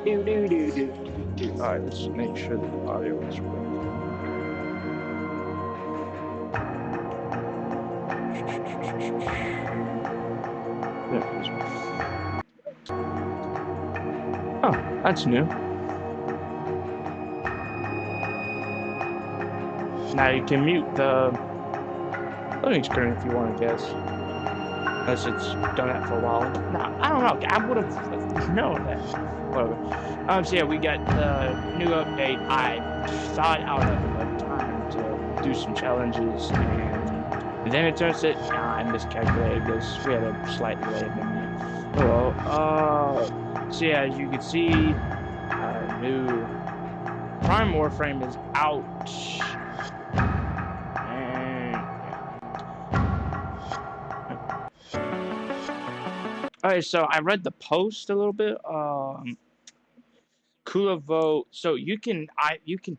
Alright, let's make sure the audio is working. There it is. Oh, that's new. Now you can mute the loading screen if you want to guess. Unless it's done that for a while. No, I don't know. I would have known that. Whatever. So yeah, we got the new update. I thought I would have enough time to do some challenges, and then it turns out I miscalculated because we had a slight delay in that. Oh well. So yeah, as you can see, new Prime Warframe is out. Alright, so I read the post a little bit. Kulevo, so you can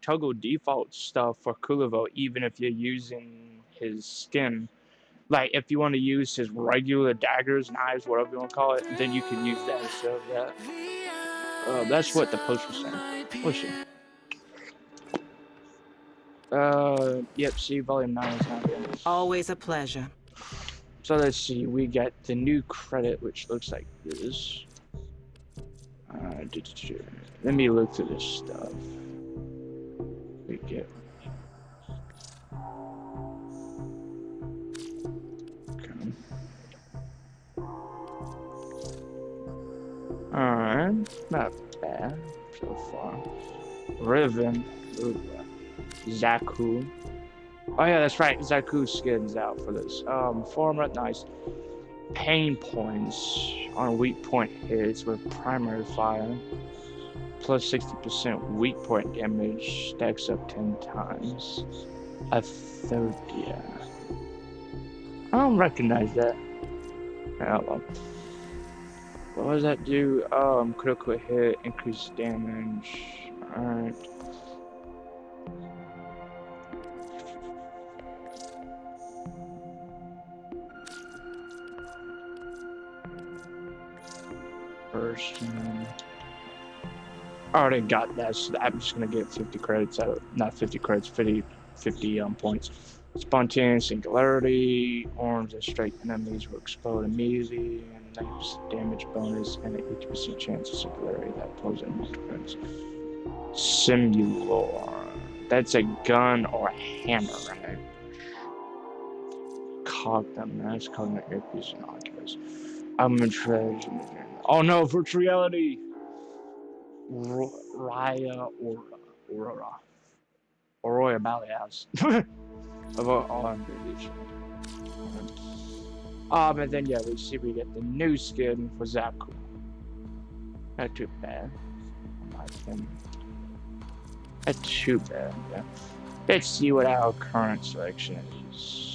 toggle default stuff for Kulevo even if you're using his skin. Like if you want to use his regular daggers, knives, whatever you want to call it, then you can use that instead of that. That's what the post was saying. Let's see. Yep, see, volume 9 is not in. Always a pleasure. So let's see, we got the new credit, which looks like this. Let me look through this stuff. We get. Okay. Alright, not bad so far. Riven, Zaku. Oh yeah, that's right. Zaku skins out for this. Former, nice. Pain points on weak point hits with primary fire. Plus 60% weak point damage. Stacks up 10 times. Athodia. I don't recognize that. Well, what does that do? Critical hit, increased damage. Alright. I already got that, so I'm just gonna get 50 credits out of, not 50 credits, 50 points. Spontaneous Singularity, arms and strike enemies will explode immediately, and 90% damage bonus, and an 80% chance of Singularity that poses multiple credits. Simulor, that's a gun or a hammer, right? Cognitive, that's cognitive earpiece and oculus. I'm in treasure. Oh no, virtual reality! Raya Aurora Balias. About all I'm pretty sure. And then yeah, we see we get the new skin for Zaku. Not too bad. Not too bad, yeah. Let's see what our current selection is.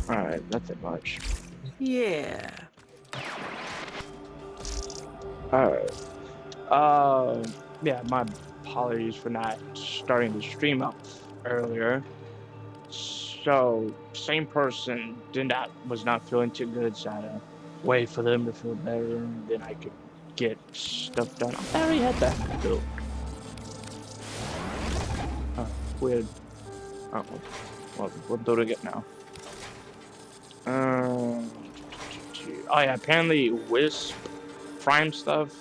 Alright, nothing much. Yeah. Alright. Yeah, my apologies for not starting the stream up earlier. So, same person was not feeling too good, so I had to wait for them to feel better, and then I could get stuff done. I already had that built. Weird. Oh, well, we're building it now. Oh yeah, apparently Wisp Prime stuff,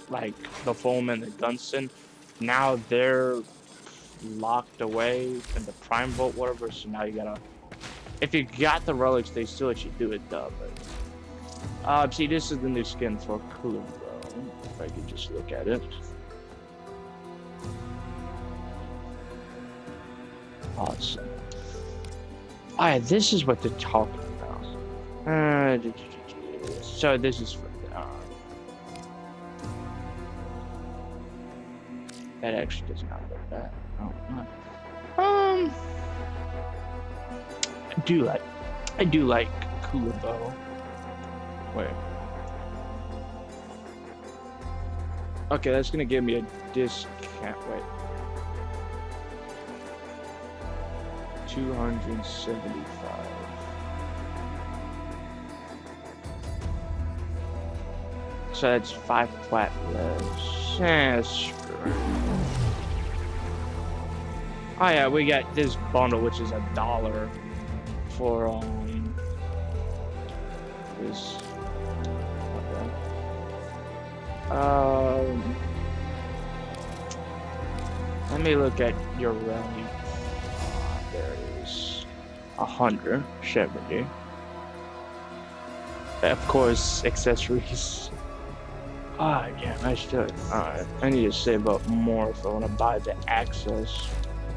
like the foam and the Gunston, now they're locked away in the Prime Vault, whatever, so now you gotta, if you got the relics, they still let you do it, but, see, this is the new skin for Kulevo, if I could just look at it. Awesome. Alright, this is what they're talking about. So this is for that actually does not look bad. Oh, I do like Kulevo. Wait. Okay, that's gonna give me a discount. Wait. 275. So that's 5 plat less. That's oh yeah, we got this bundle, which is $1 for this. Okay. Let me look at your value. There's 170. Of course, accessories. Ah, yeah, I should. Alright, I need to save up more if I want to buy the access.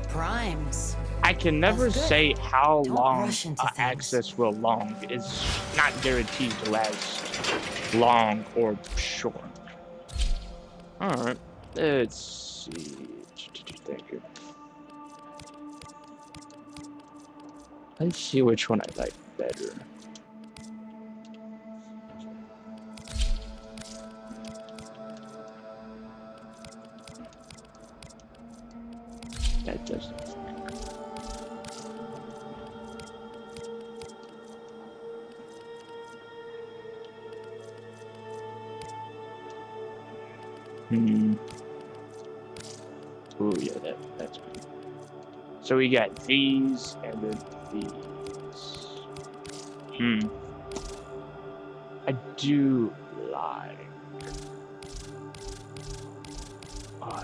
Primes. I can never say how Don't long rush into things. access will long. It's not guaranteed to last long or short. Alright, let's see. Thank you. Let's see which one I like better. That doesn't. Oh yeah, that's good. So we got these and then these. I do like. Oh,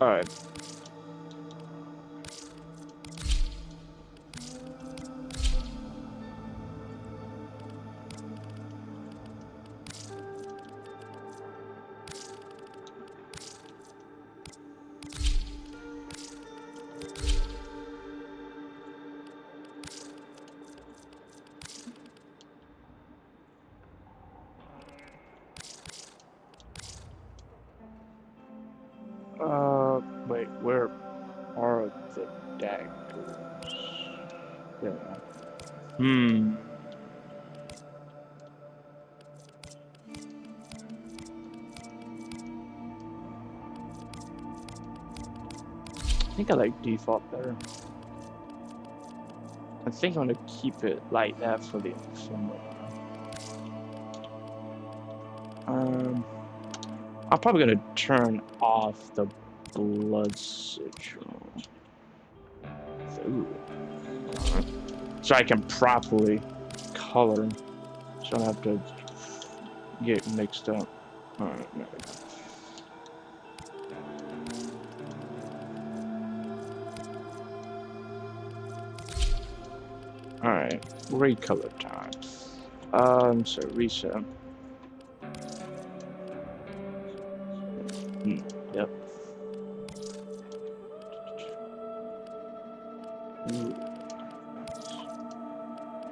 all right. Wait, where are the daggers? There. I think I like default better. I think I'm gonna keep it like that for the ephemeral. I'm probably gonna turn off the blood sigil. Ooh. So I can properly color, so I don't have to get mixed up. Alright, there we go. Alright, recolor time. So reset. Yep.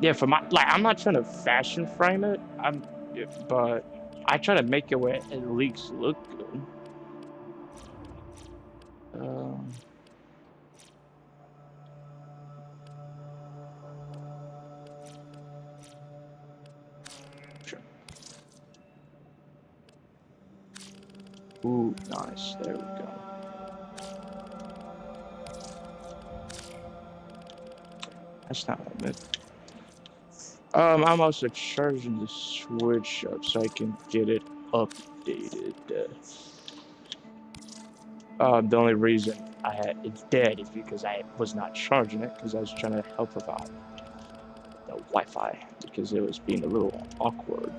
Yeah, for my I'm not trying to fashion frame it. But I try to make it where it at least look good. Sure. Ooh, nice. There we go. That's not what I meant. I'm also charging the Switch up so I can get it updated. The only reason it's dead is because I was not charging it because I was trying to help about the Wi-Fi because it was being a little awkward.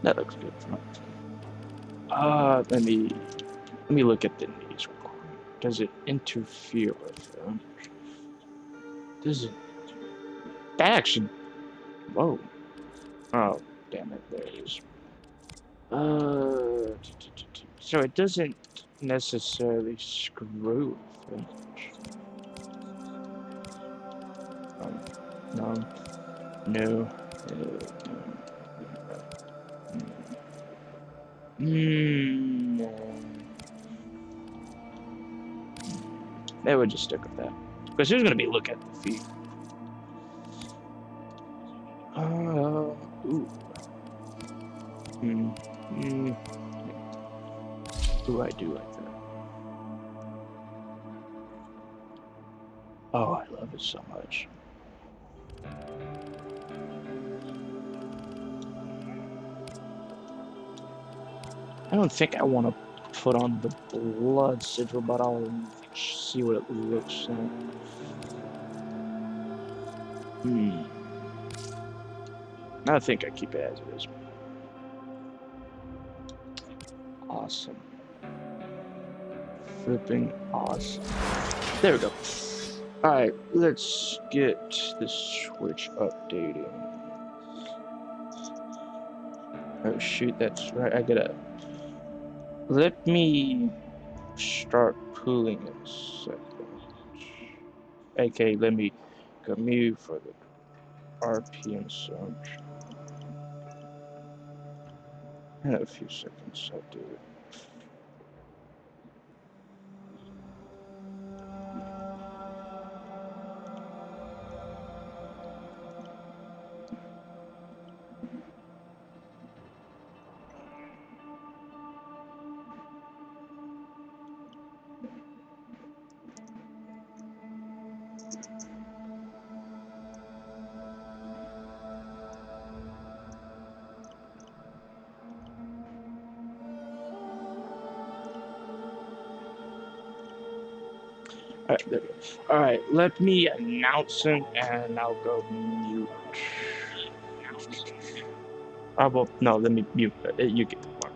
That looks good. Let me look at the knees real quick. Does it interfere with them? Does it? That actually. Whoa. Oh, damn it! There it is. So it doesn't necessarily screw with it. No. No. No. They would just stick with that. Because who's going to be looking at the feet? Ooh. Ooh, I do like that. Oh, I love it so much. I don't think I want to put on the blood sigil, but I'll see what it looks like. I think I keep it as it is. Awesome. Flipping awesome. There we go. Alright, let's get the switch updating. Oh shoot, that's right. I gotta... Let me start pulling in a second. Okay, let me commute for the RPM search. In a few seconds, I'll do it. Alright, there we go. Alright, let me announce him and I'll go mute. Well, no, let me mute. You get the part.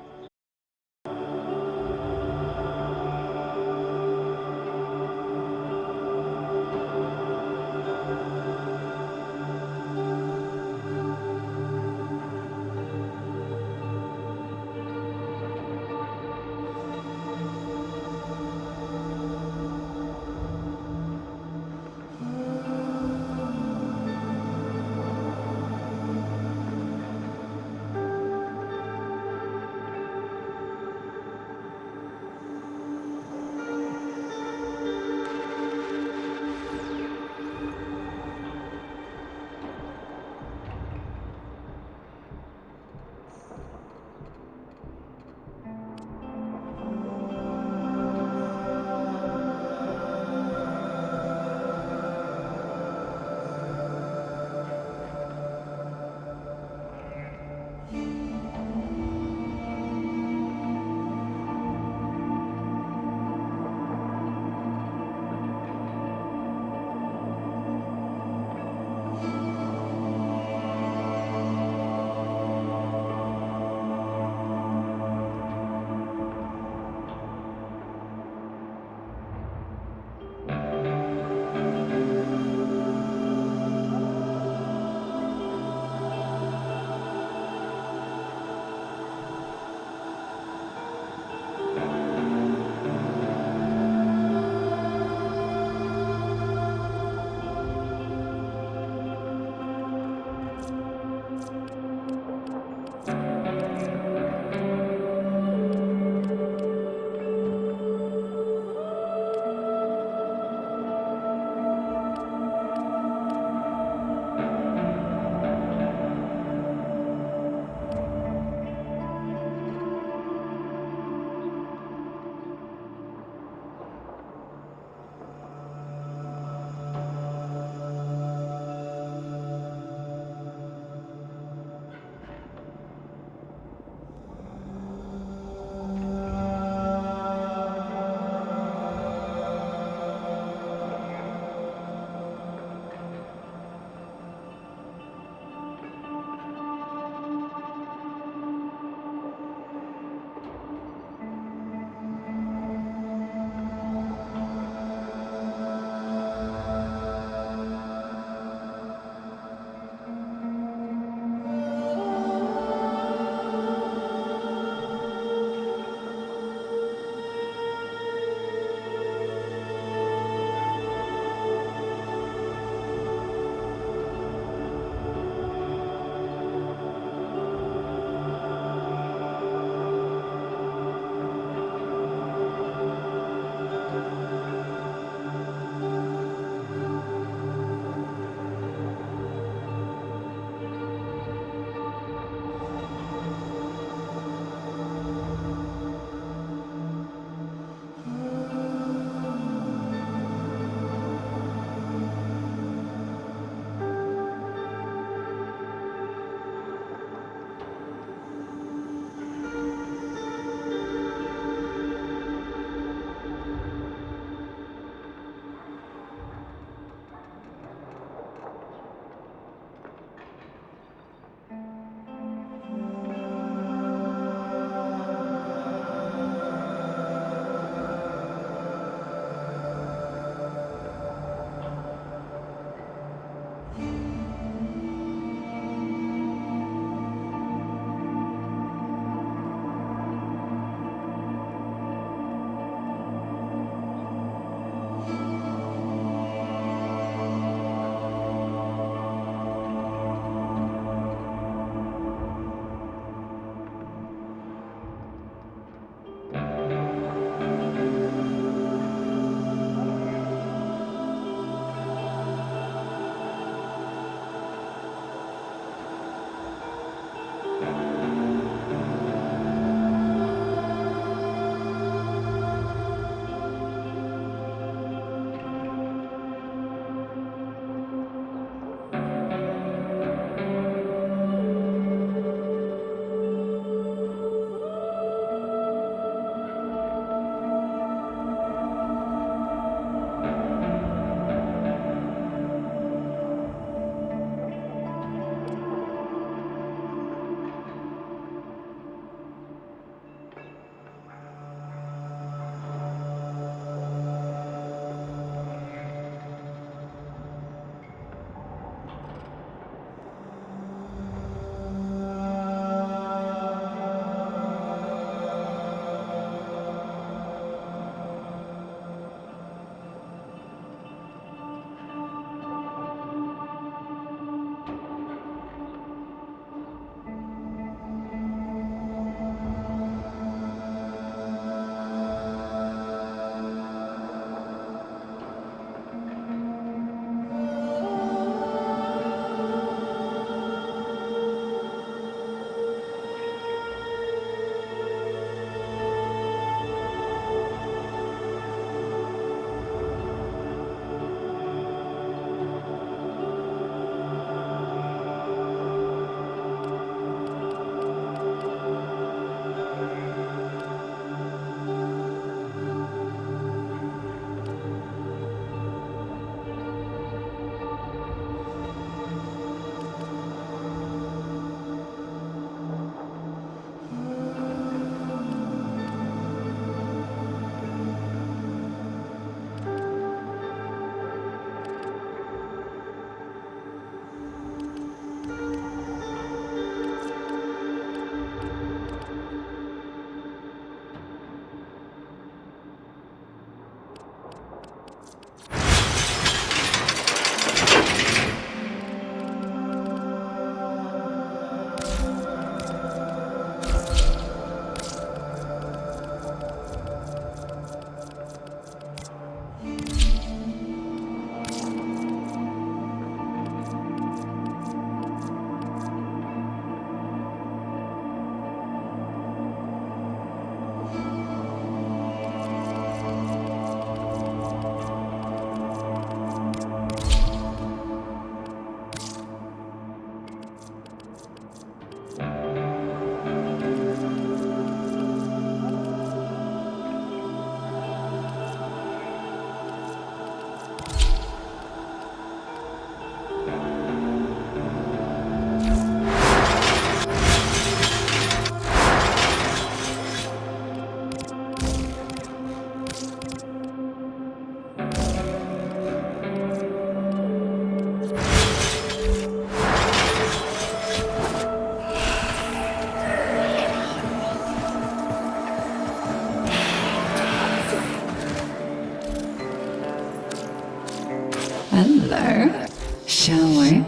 So, shall we?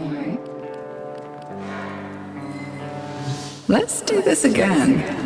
Let's do this again.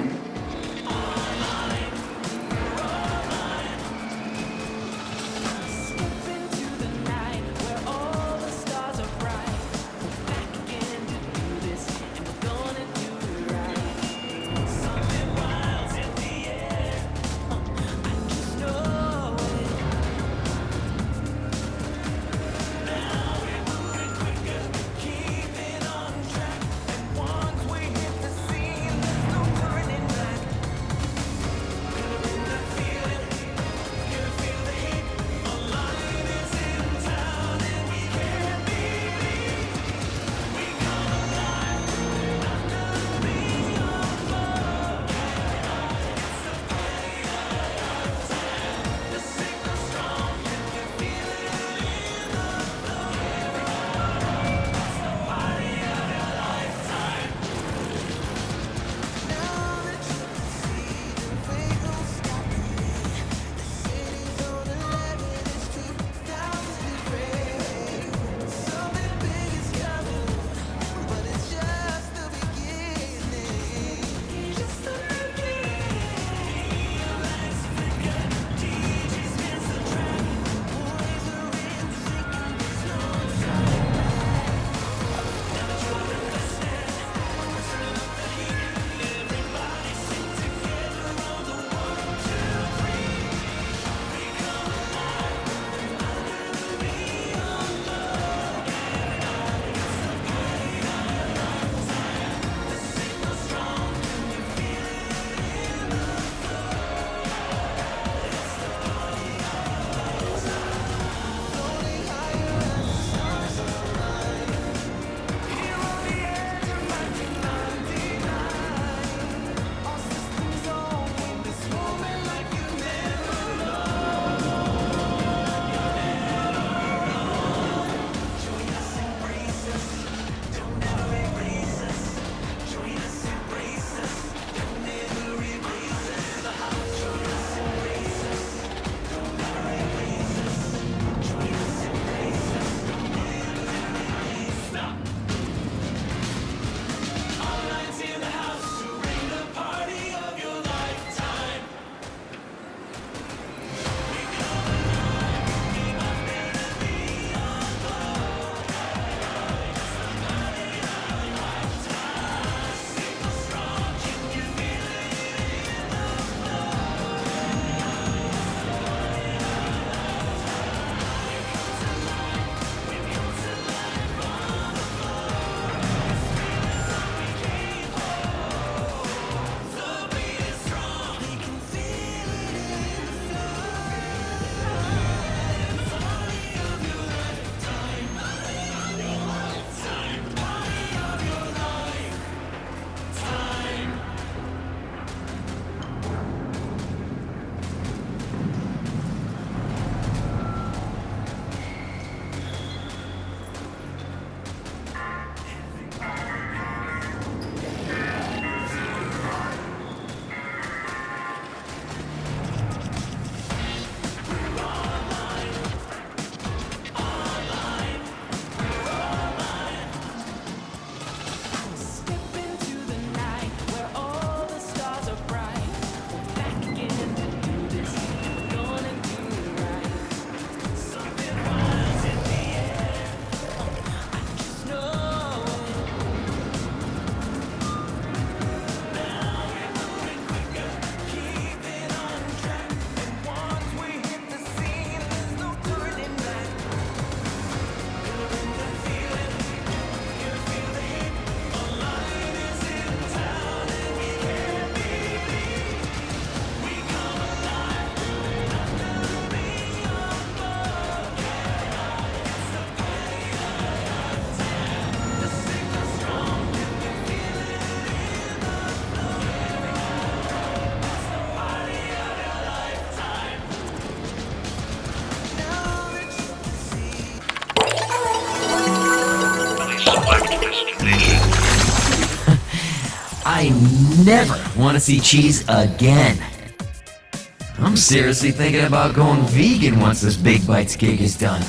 I never want to see cheese again. I'm seriously thinking about going vegan once this Big Bites gig is done.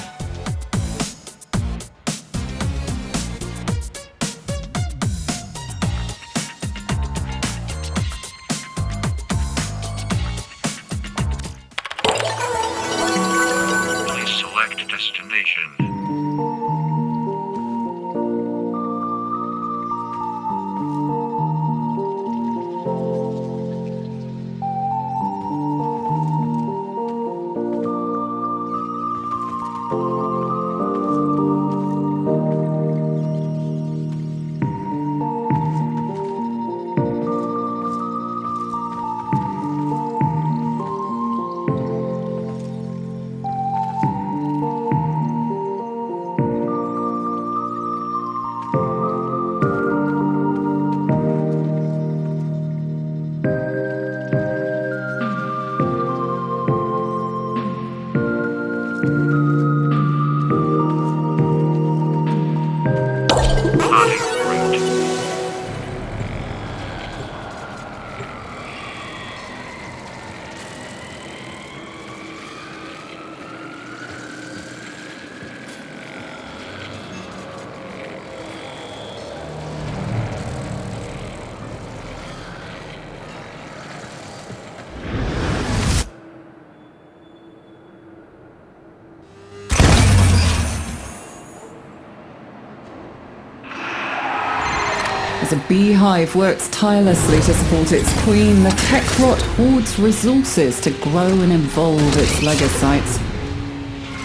As a beehive works tirelessly to support its queen, the tech rot hoards resources to grow and evolve its legocytes.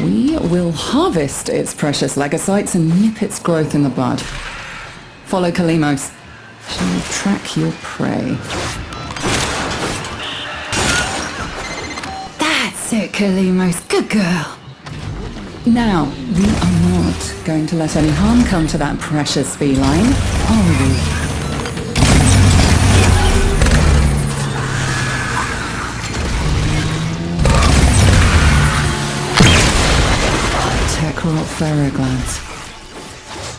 We will harvest its precious legocytes and nip its growth in the bud. Follow Kalimos. She will track your prey. That's it, Kalimos. Good girl. Now, we are not going to let any harm come to that precious feline, are we? Techrot ferroglands.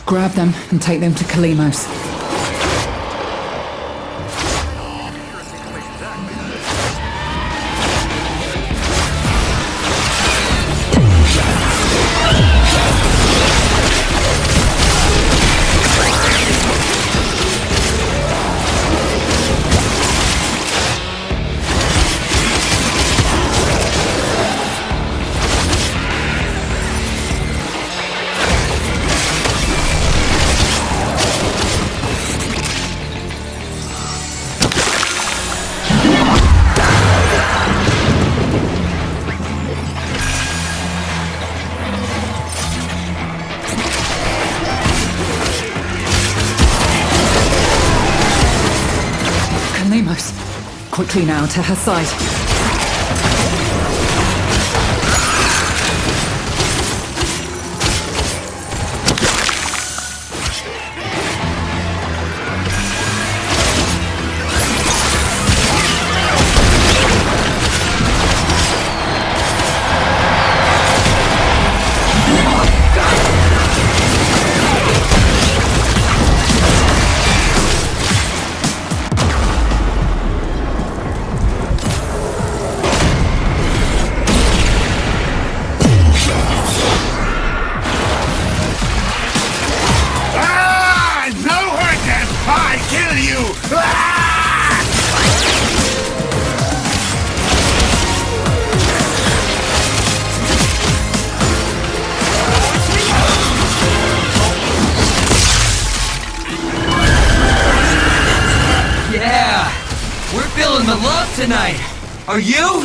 Grab them and take them to Kalimos. Quickly now to her side. The love tonight. Are you?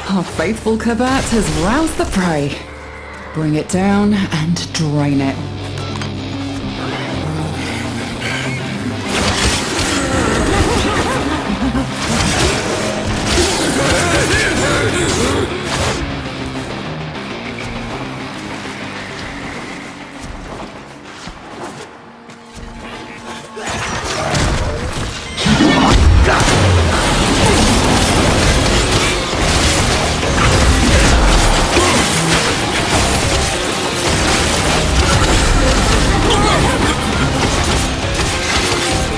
Our faithful Kabat has roused the prey. Bring it down and drain it.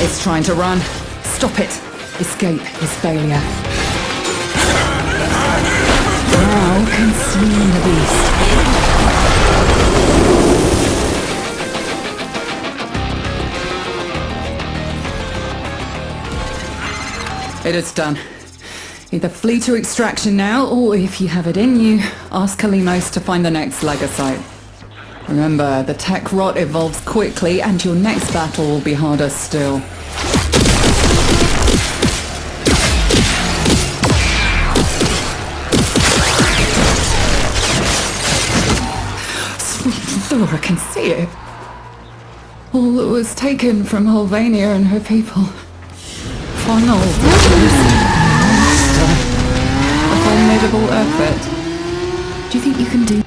It's trying to run. Stop it. Escape is failure. Now consume the beast. It is done. Either flee to extraction now, or if you have it in you, ask Kalimos to find the next legocyte. Remember, the tech rot evolves quickly, and your next battle will be harder still. Sweet Laura can see it. All that was taken from Holvania and her people. Final a formidable effort. Do you think you can do?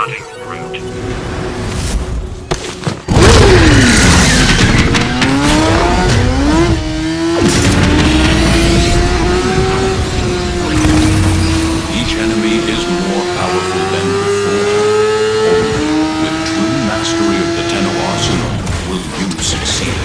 Departing route. Each enemy is more powerful than before. Only with true mastery of the Tenno arsenal will you succeed.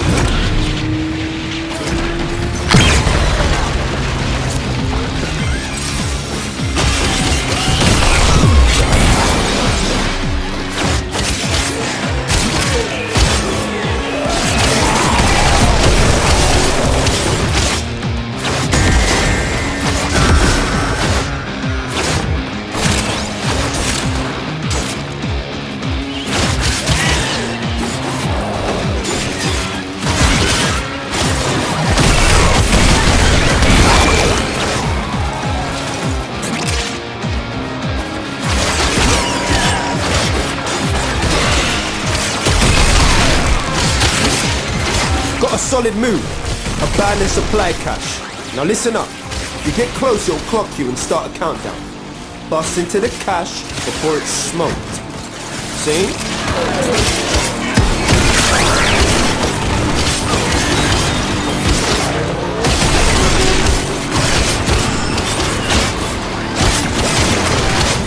Got a solid move. Abandoned supply cache. Now listen up. If you get close, it'll clock you and start a countdown. Bust into the cache before it's smoked. See?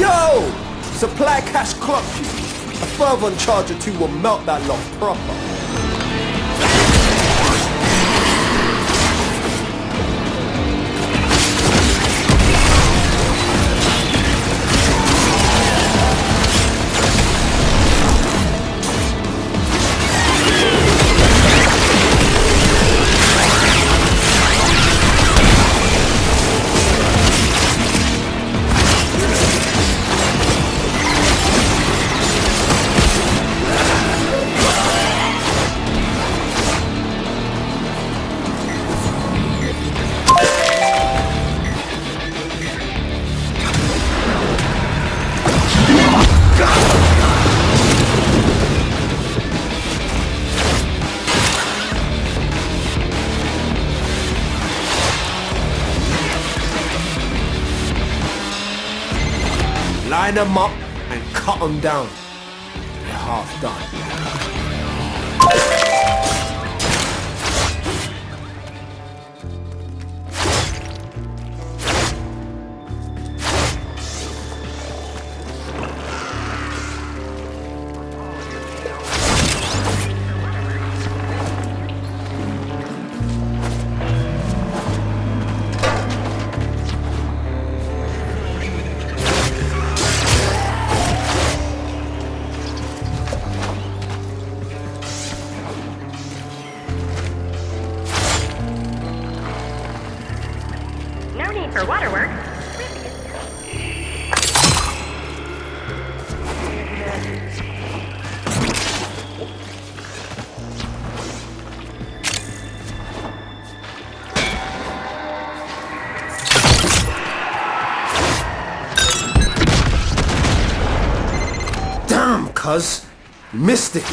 Yo! Supply cache clocked you. A fervent charge or two will melt that lot proper. Line them up and cut them down. They're half done. No need for waterworks. Damn, cuz. Missed it.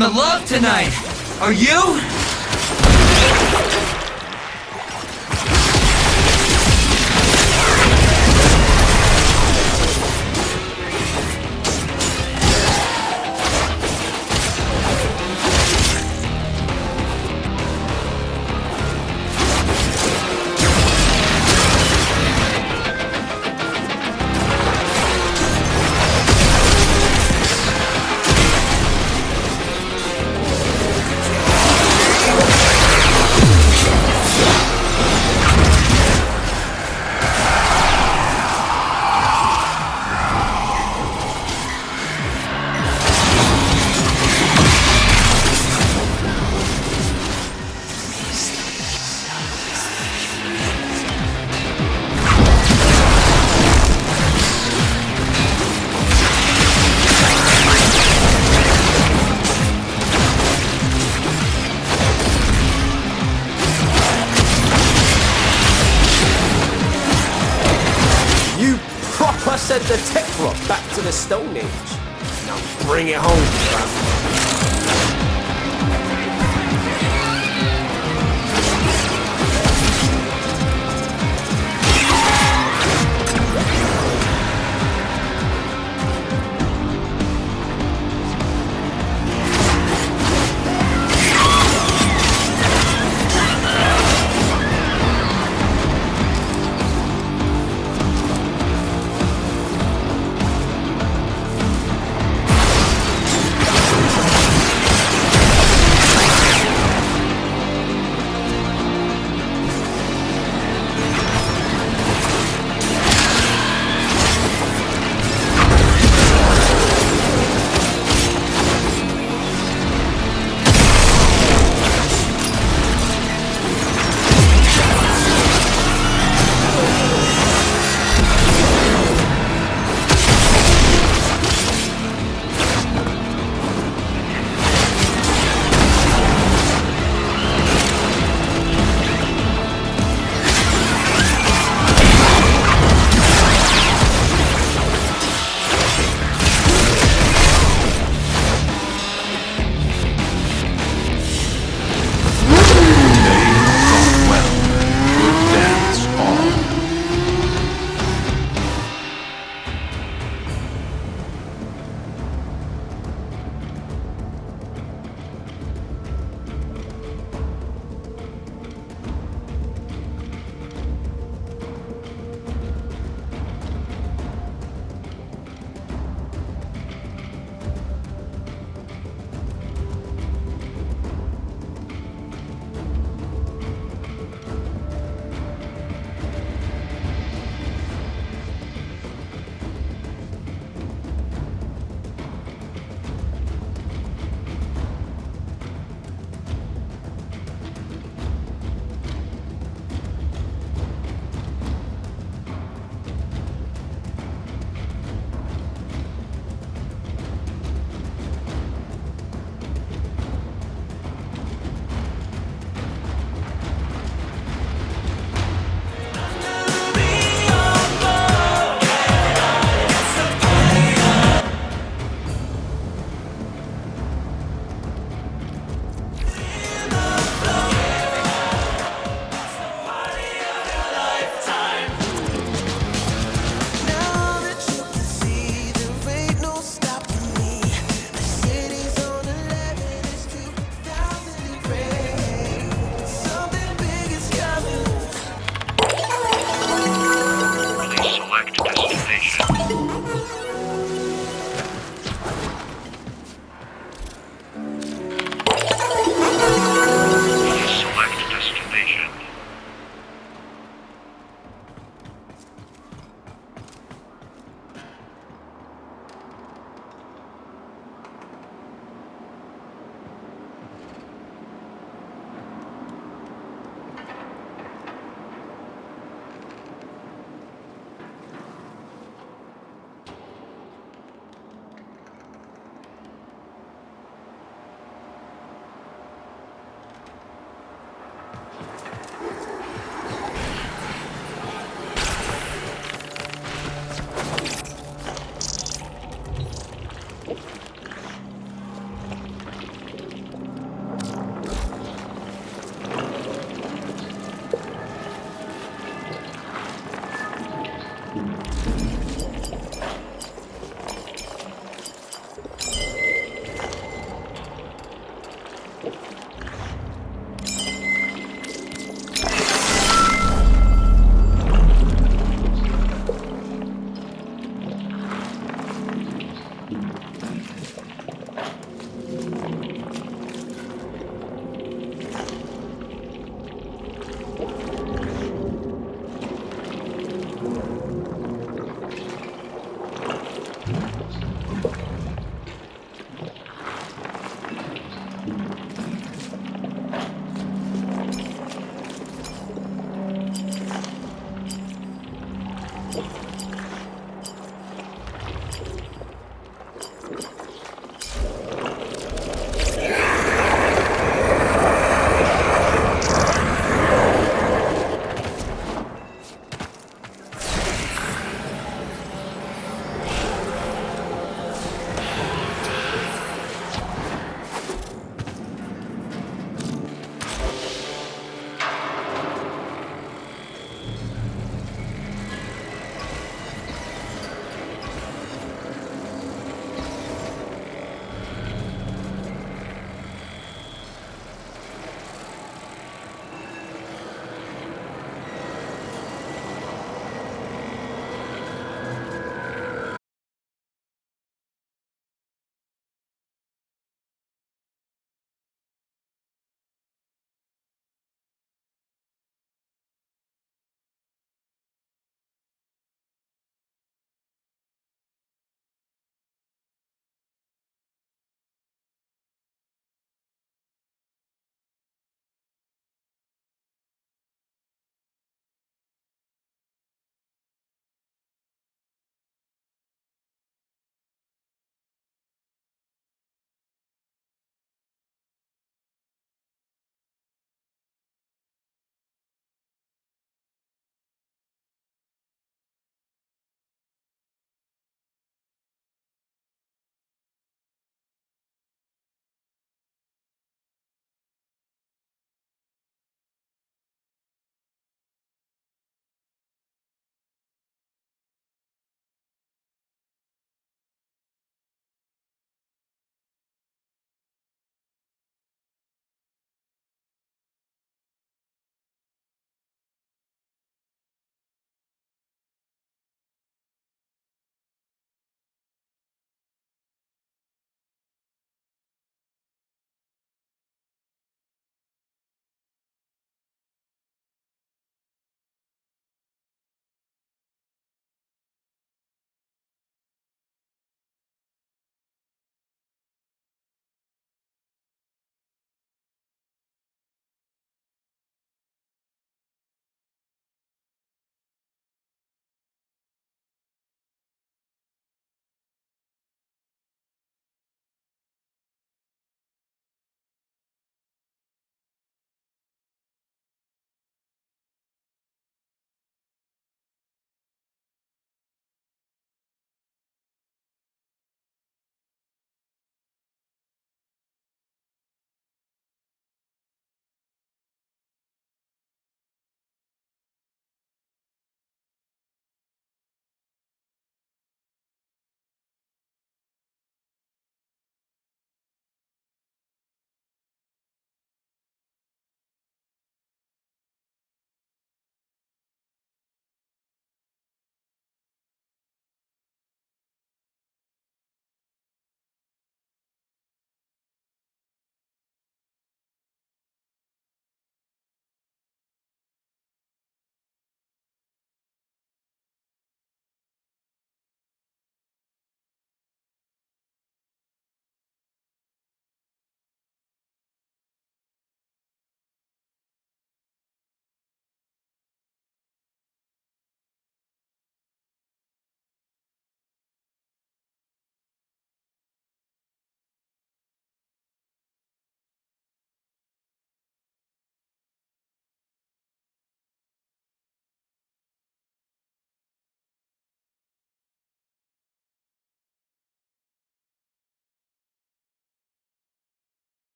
feeling the love tonight. Are you? I sent the tech rock back to the Stone Age. Now bring it home, fam.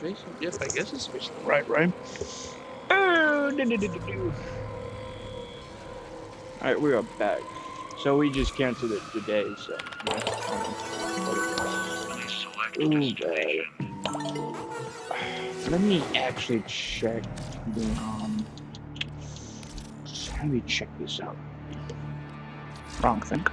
Jason? Yes, I guess it's Jason. Right. Oh, Alright, we are back. So we just canceled it today, so ooh, let me actually check the let me check this out. Wrong thing.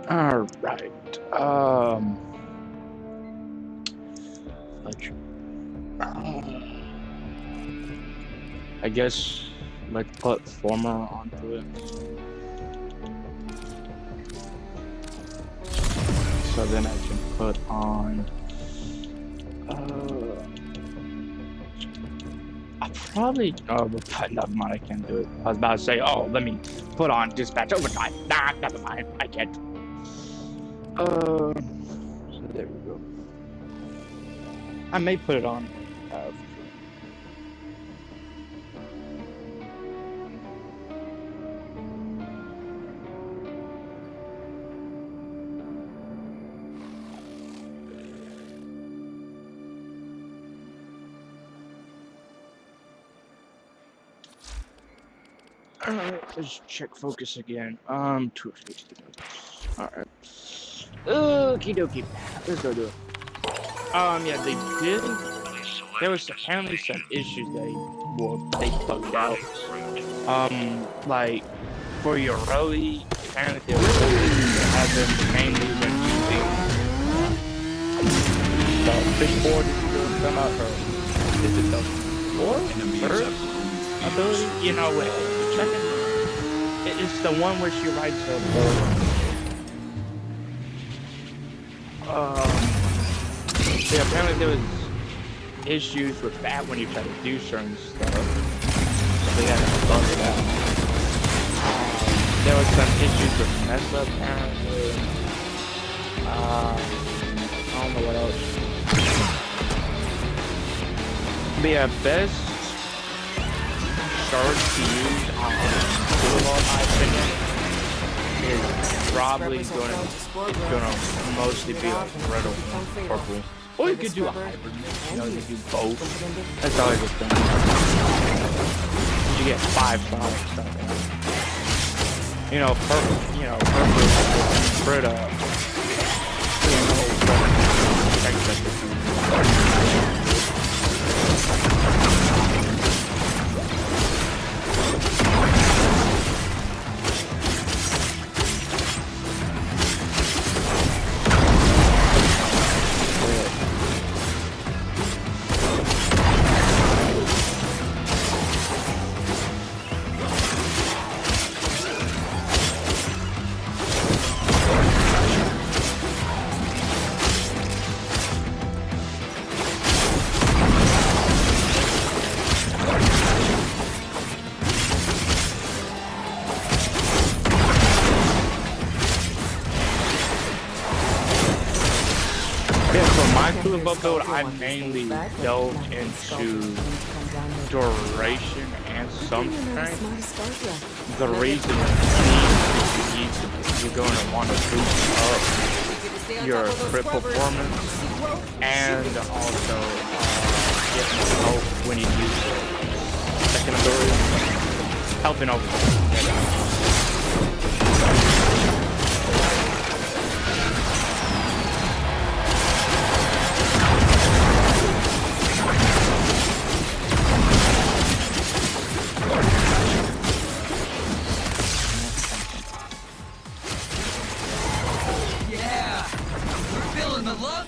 All right. I guess let's put former onto it. So then I can put on. I probably. Oh, but never mind. I can't do it. I was about to say, oh, let me put on dispatch overtime. Nah, never mind. I can't. So there we go. I may put it on. Alright, let's check focus again. 250. Alright. Okie dokie. Let's go do it. Yeah, they did. There was apparently some issues they bugged out. Like, for your Rowie, apparently they haven't mainly been using the fishboard to come out, or is it the first ability? You know, with it's the one where she rides her boat. Yeah, apparently there was issues with that when you try to do certain stuff. So they had to bug it out. There was some issues with Nessa apparently. I don't know what else. But yeah, best sword to use on Boulevard, in my opinion, is probably gonna mostly be like red or purple. Or you could do a hybrid, you know, you could do both. That's always a thing. You get 5 stars. You know, purple is spread up. Build, I mainly delved into duration and some strength. The reason you're going to want to boost up your crit performance and also get help when you use the second ability, helping over.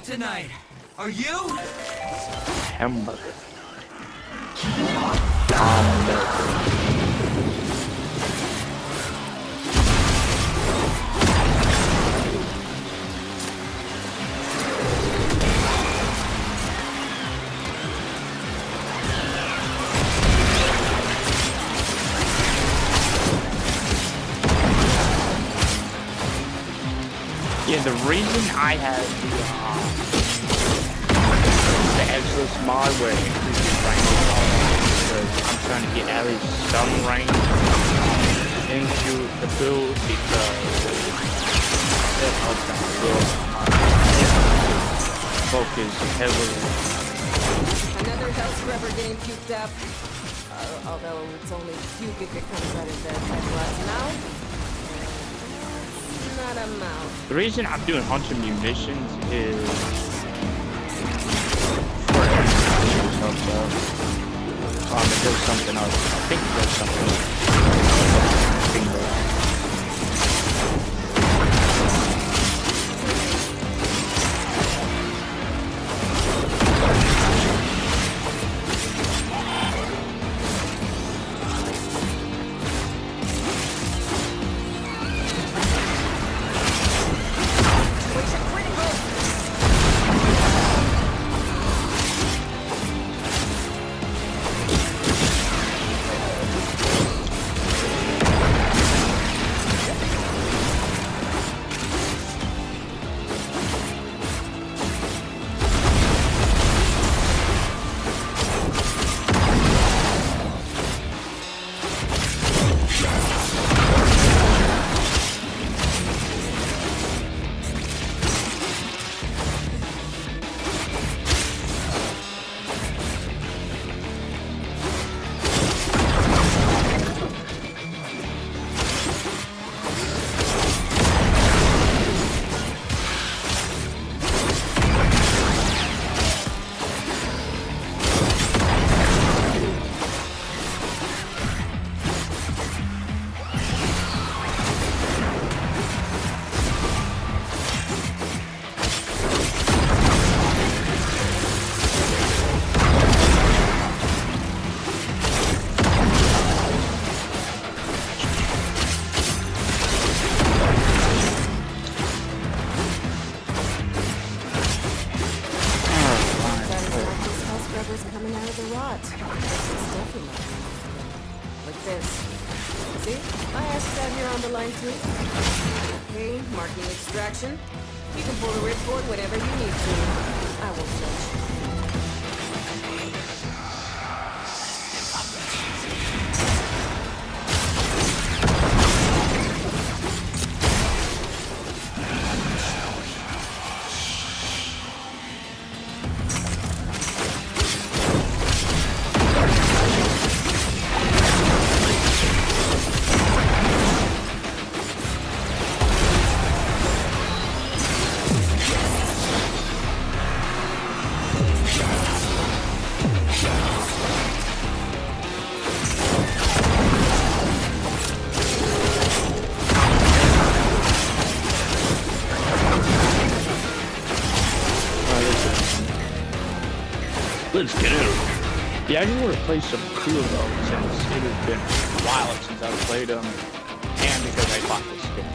Tonight, are you? Hamburger. Yeah, the reason I have the Exodus mod where it increases range is because I'm trying to get at least some range into the build because it helps out a little. Focus heavily. Another hell scrubber getting puked up. Although it's only puke if it comes out of the headless mouth. It's not a mouth. The reason I'm doing hunter munitions is for it does something else. I think it does something else. Bingo. Okay, marking extraction. You can pull the ripcord whenever you need to. I won't judge. Let's get it. Yeah, I just want to play some cool though, since it has been a while since I've played them, and because I bought this game.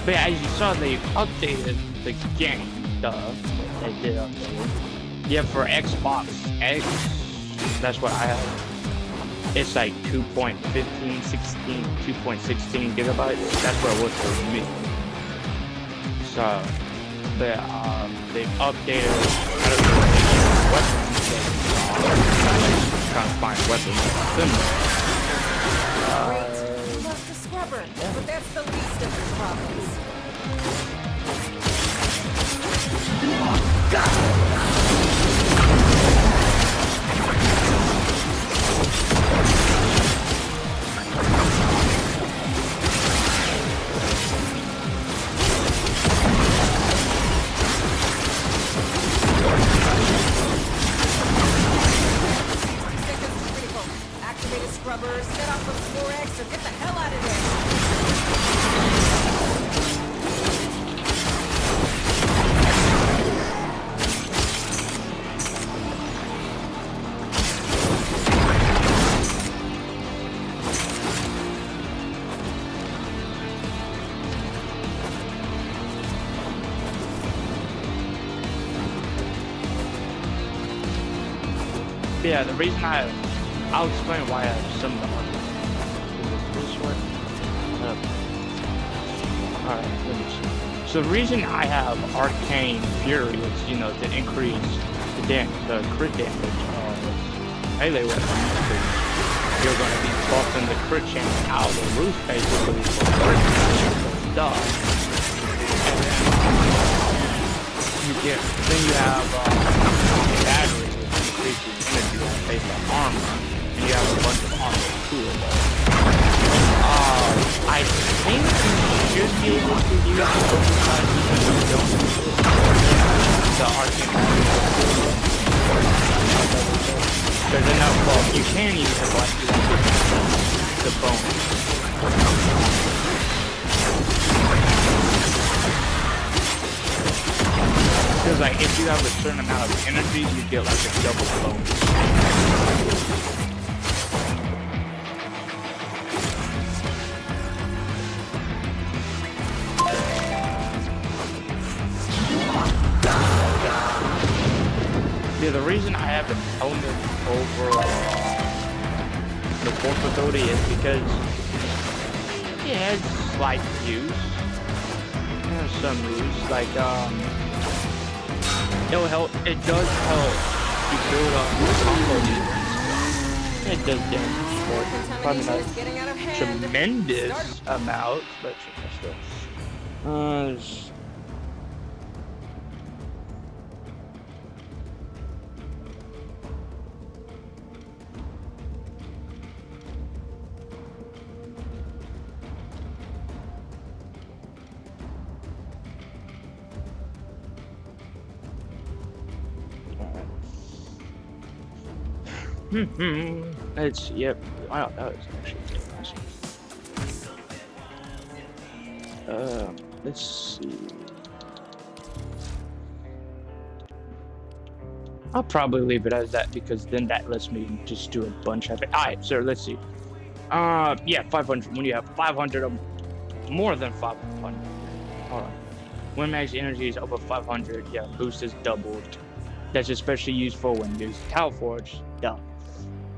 But yeah, as you saw, they updated the game. Duh, they did update it. Yeah, for Xbox X, that's what I have. It's like 2.16 gigabytes. That's what it was for me. So, they've updated weapons. Trying to find weapons similar. Great. Love the scrubber, but that's the least of the problems. Scrubber, set off the 4X or get the hell out of there! Yeah, the reason I'll explain why I have some of the this one. Alright, let me see. So the reason I have Arcane Fury is, you know, to increase the crit damage of melee weapons. You're going to be buffing the crit chance out of the roof basically for crit stuff. And then you have battery, which increases energy based on armor, and you have a bunch of armor too. I think you should be able to use the overside because you don't use the arcane battery. There's enough, well, you can use it, but you want the bonus. Because, like, if you have a certain amount of energy, you get, like, a double bonus. Yeah, the reason I have the helmet over the fourth ability is because it has slight use. It has some use, like it does help you build up combo defense. It does damage for it. Probably not tremendous amount, but still. It's, yep. Wow, that was actually awesome. Let's see. I'll probably leave it as that because then that lets me just do a bunch of it. Alright, so let's see. Yeah, 500. When you have 500 of more than 500. Alright. When max energy is over 500, yeah, boost is doubled. That's especially useful when there's Tower Forge. Done.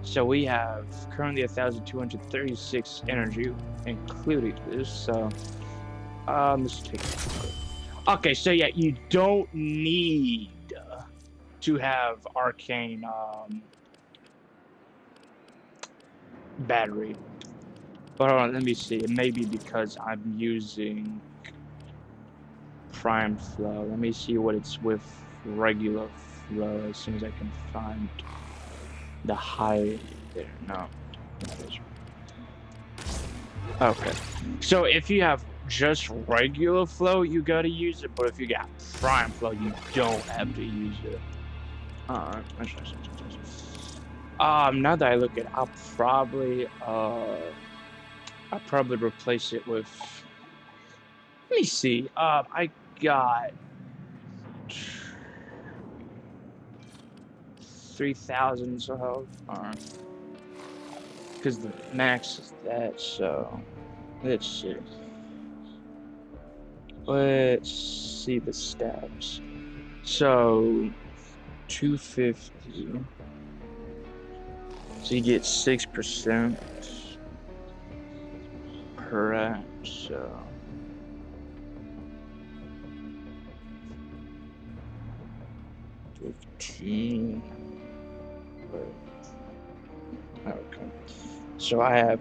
So we have currently 1,236 energy, including this. So, let's take a look. Okay, so yeah, you don't need to have arcane battery. But hold on, let me see. It may be because I'm using prime flow. Let me see what it's with regular flow as soon as I can find the high there. No. Okay. So if you have just regular flow, you gotta use it. But if you got prime flow, you don't have to use it. Now that I look at it, I'll probably replace it with. Let me see. I got 3,000 so because the max is that, so let's see the stats. So 250, so you get 6% per act, so 15. Okay, so I have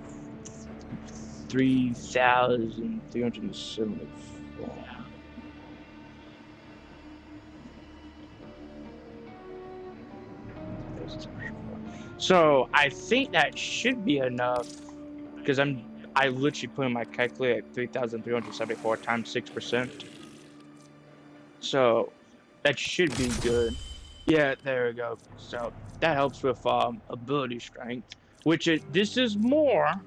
3,374. So I think that should be enough because I literally put in my calculator at 3,374 times 6%. So that should be good. Yeah, there we go. So that helps with ability strength, which this is more.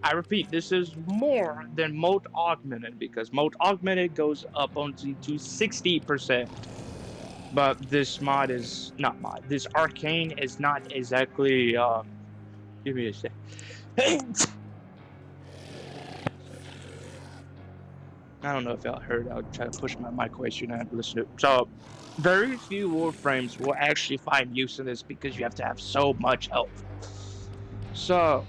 I repeat, this is more than Mote Augmented because Mote Augmented goes up onto to 60%. But this mod is not mod. This arcane is not exactly. Give me a sec. I don't know if y'all heard. I'll try to push my mic away so you don't have to listen to it. So, very few Warframes will actually find use in this because you have to have so much health. So,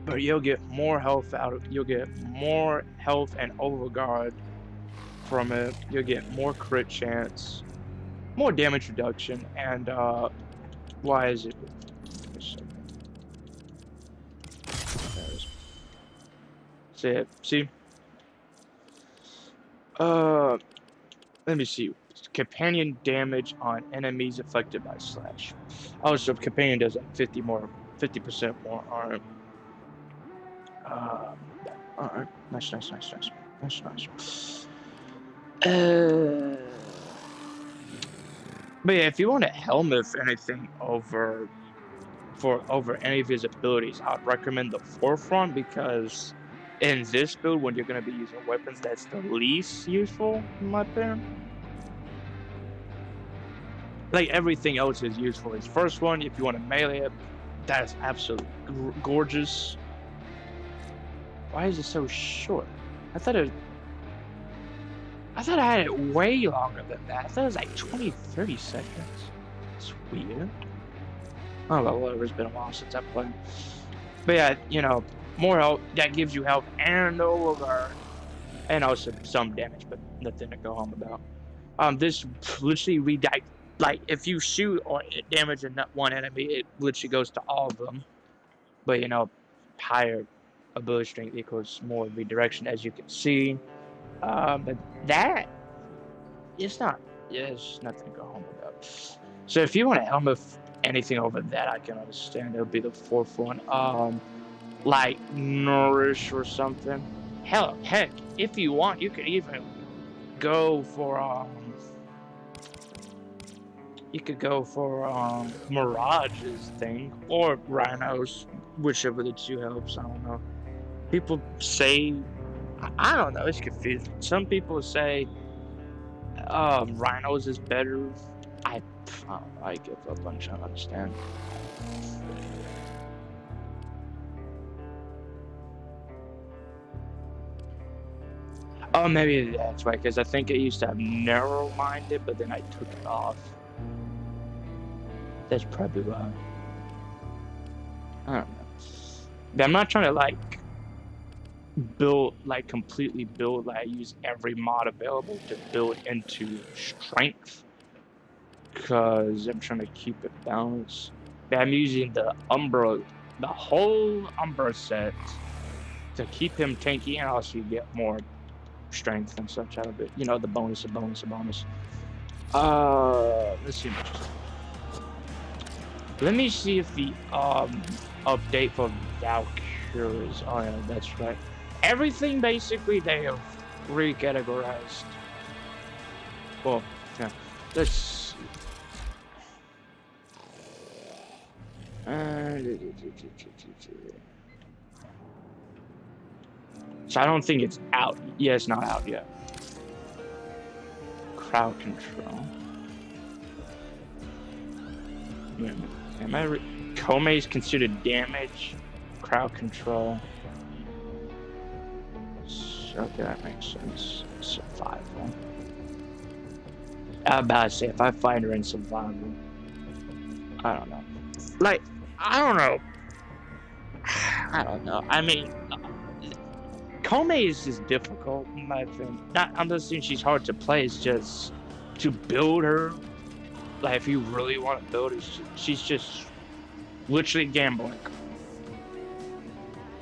but you'll get more health out of. You'll get more health and overguard from it. You'll get more crit chance, more damage reduction, and why is it? See. Let me see. Companion damage on enemies affected by slash. Oh, so companion does like 50% more arm. Alright. Nice. But yeah, if you want a helmet, if anything, over any of his abilities, I'd recommend the forefront, because in this build, when you're going to be using weapons, that's the least useful, in my opinion. Like, everything else is useful. His first one, if you want to melee it, that is absolutely gorgeous. Why is it so short? I thought I had it way longer than that. I thought it was like 20-30 seconds. It's weird. Oh well, whatever. It's been a while since I played. But yeah, you know, more health, that gives you health and overguard, and also some damage, but nothing to go home about. This literally like if you shoot or damage one enemy, it literally goes to all of them. But you know, higher ability strength equals more redirection, as you can see. But that it's not. There's nothing to go home about. So if you want to helmet anything over that, I can understand. It'll be the fourth one. Like Nourish or something. Heck, if you want, you could even go for Mirage's thing, or Rhinos, whichever the two helps. I don't know. People say, I don't know, it's confusing. Some people say Rhinos is better. I give up on trying to understand. Oh, maybe that's right, because I think it used to have narrow-minded, but then I took it off. That's probably why. I don't know. But I'm not trying to completely build, I use every mod available to build into strength, because I'm trying to keep it balanced. But I'm using the whole Umbra set to keep him tanky, and also you get more strength and such out of it. You know, the bonus. Let's see. Let me see if the update for Valkyries. Oh yeah, that's right. Everything basically they have recategorized. Well, yeah. Let's see. So I don't think it's out. Yeah, it's not out yet. Crowd control. Yeah. Kome is considered damage. Crowd control. Okay, that makes sense. Survival. I'm about to say, if I find her in survival, I don't know. Like, I don't know. I mean, Kome is just difficult, in my opinion. I'm not saying she's hard to play, it's just to build her. Like, if you really want to build her, she's just literally gambling.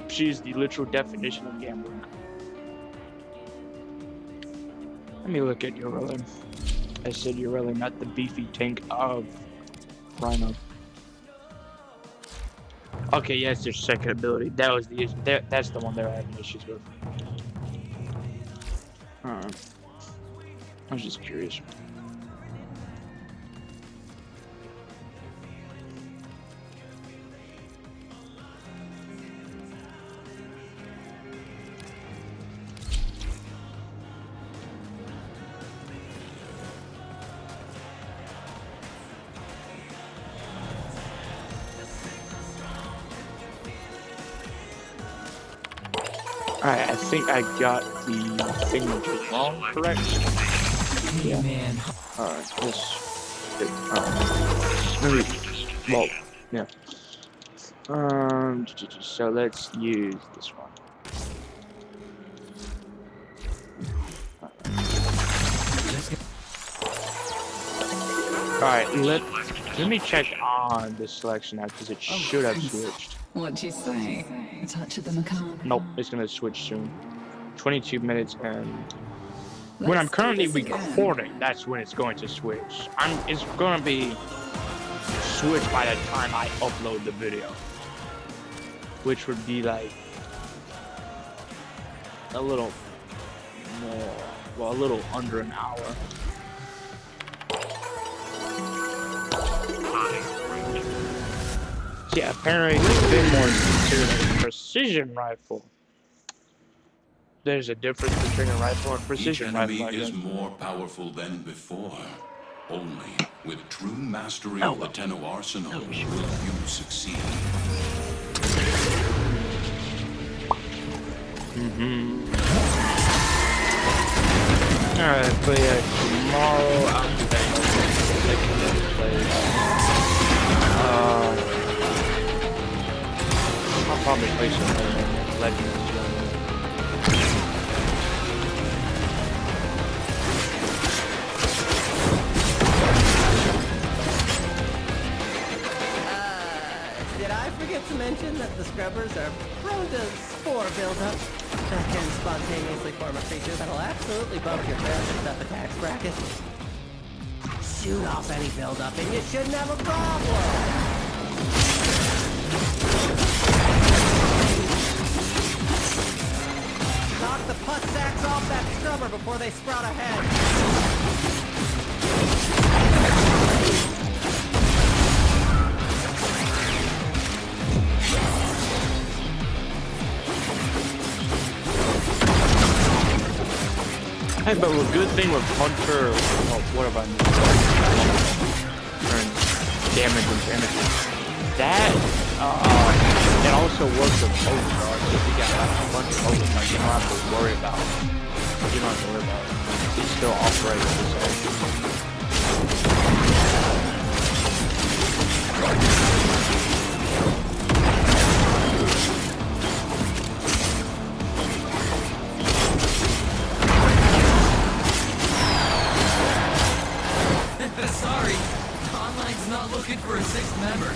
She's the literal definition of gambling. Let me look at Urella. I said Urella, not the beefy tank of Rhino. Okay, yeah, it's their second ability. That was the issue. That's the one they're having issues with. Alright. I was just curious. Alright, I think I got the thing wrong, correct? Yeah. Man. Alright, this. Well, yeah. So let's use this one. Alright, let me check on this selection now because it should have switched. What'd you say? A touch of the macabre? Nope, it's gonna switch soon. 22 minutes and when I'm currently recording, that's when it's going to switch. It's gonna be switched by the time I upload the video, which would be like a little more, well, a little under an hour. Yeah, apparently it's a bit more considered a precision rifle. There's a difference between a rifle and precision rifle. Each enemy is more powerful than before. Only with true mastery of the Tenno arsenal will you succeed. Alright, but yeah, tomorrow I'll be back on the place. I'll probably play some Legends. Did I forget to mention that the scrubbers are prone to spore buildup that can spontaneously form a creature that'll absolutely bump your best up attacks bracket? Shoot off any buildup and you shouldn't have a problem! Knock the pus sacks off that scrubber before they sprout a head. Hey, but a good thing with Hunter, what have I missed? Damage and damage. That, it also works with Post Guard. So if you got a bunch of Post Guard, you don't have to worry about it. You don't have to worry about it. It still operates the same. Sorry, online's not looking for a sixth member.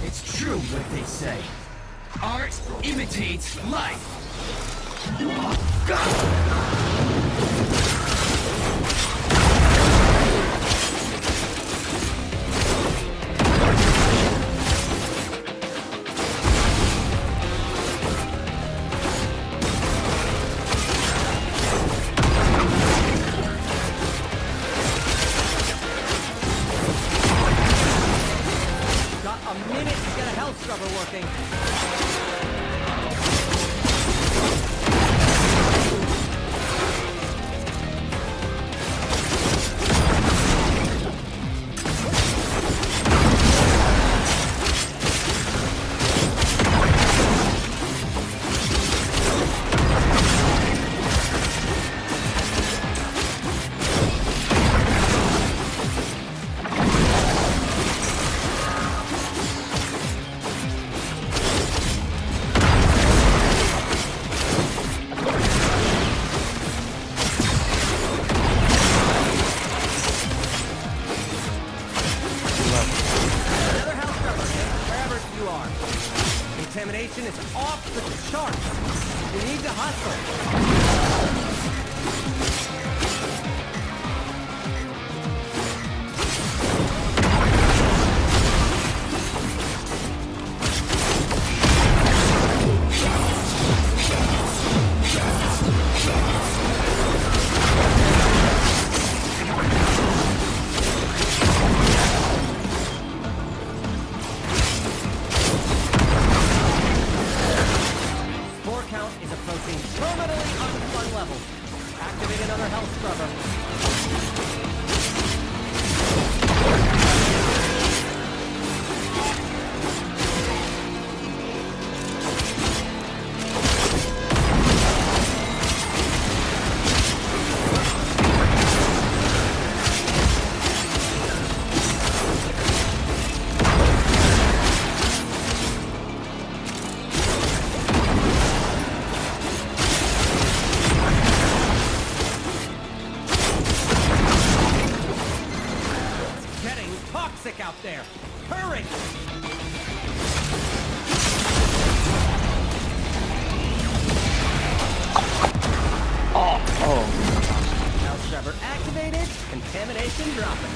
It's true what they say. Art imitates life. Contamination is off the charts. We need to hustle. there. Hurry! Oh. House scrubber activated. Contamination dropping.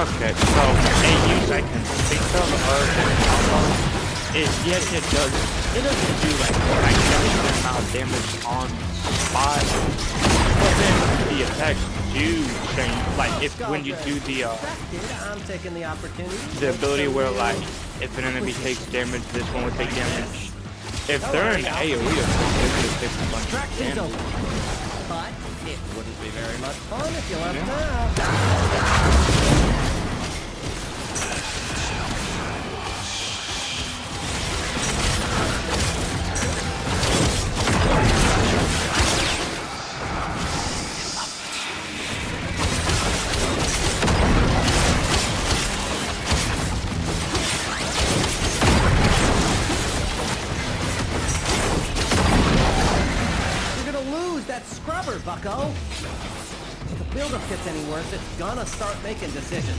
Okay, so a use I can think of is yes, it doesn't do like significant amount of damage on spot, but then the attacks do change. Like if when you do I'm taking the opportunity. the ability where like if an enemy takes damage, this one would take damage. If they're in AoE, of course, they could take a bunch of Distractions damage. over. But it wouldn't be very much fun if you left now. That scrubber, bucko! If the buildup gets any worse, it's gonna start making decisions.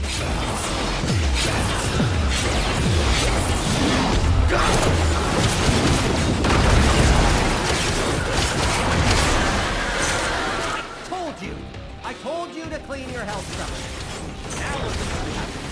I told you to clean your health scrubber. Now look at what we have to do.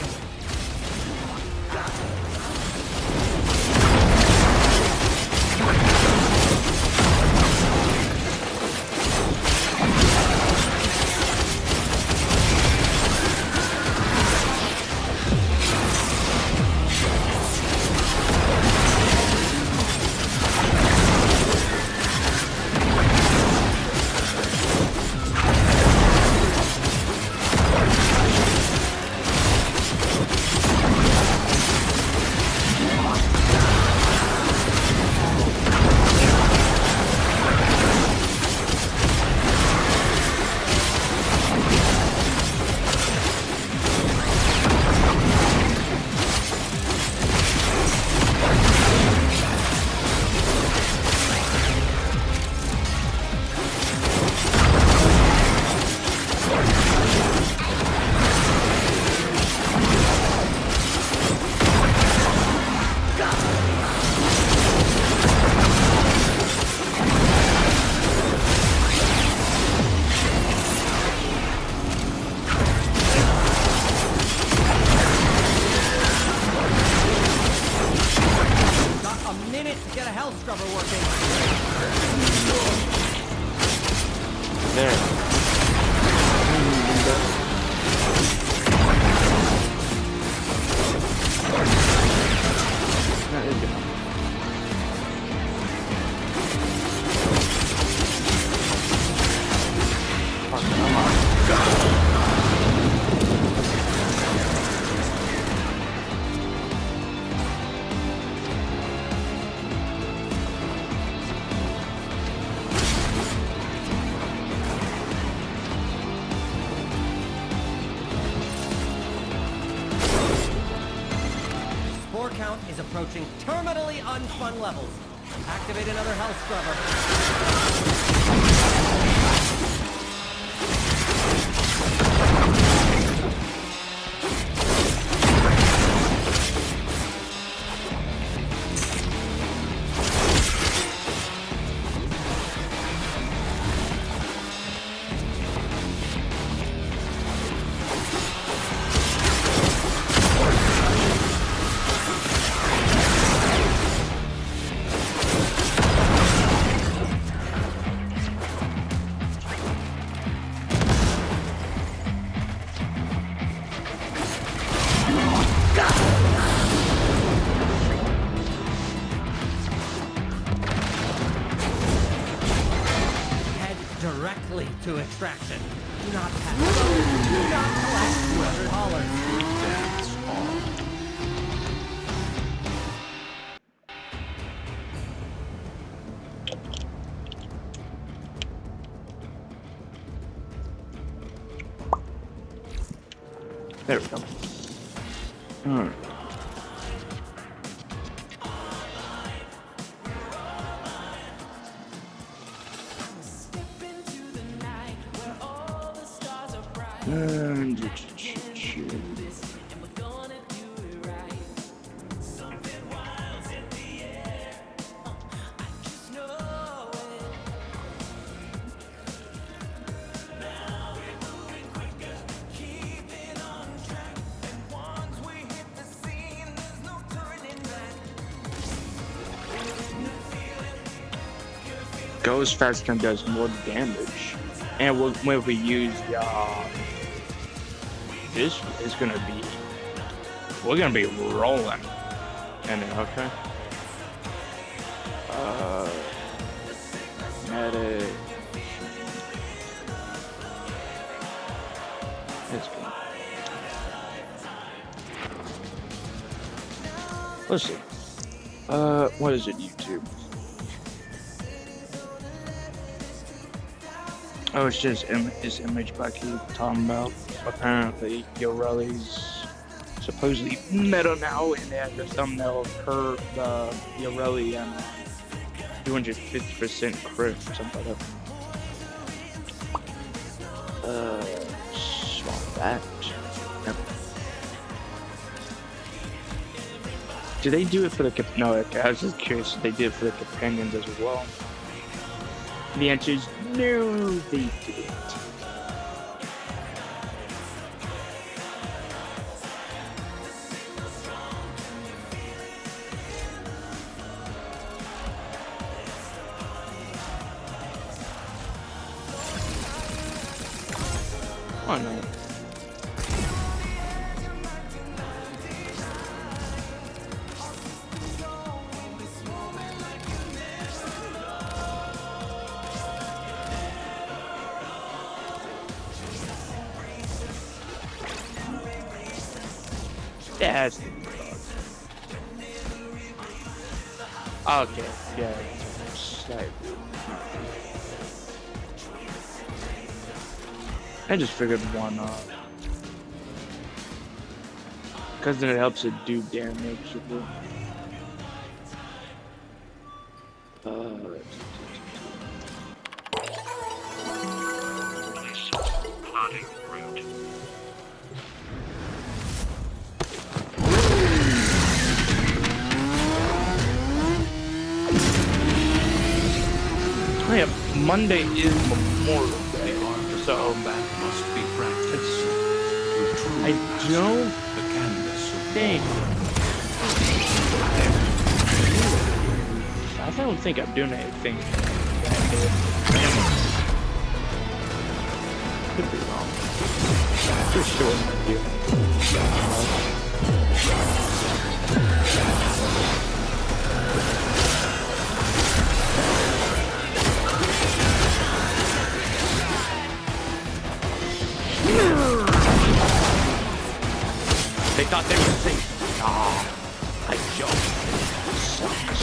Count is approaching terminally unfun levels. Activate another health scrubber. Directly to extraction. Do not pass. Do not collect $200. That's all. There we go. Alright. And goes faster and does more damage. And when we use this is gonna be, we're gonna be rolling. And then, okay. Medic. Let's go. Let's see. What is it, YouTube? Oh, it's just this image I keep talking about. Apparently, Yoreli's supposedly meta now, and they have the thumbnail of her, the Yoreli, and 250% crit or something like that. Swap that. Yep. Do they do it for the no? Okay, I was just curious if they did it for the companions as well. The answer is no, they didn't. Oh no. That's the bug. Okay, yeah. I just figured why not. Because then it helps it do damage. Plotting route. Oh yeah, Monday is Memorial Day, so Combat must be practiced. I don't The canvas of think I don't think I'm doing anything that good. Could be wrong. For sure I'm doing. They thought they were safe. I jumped. Sucks.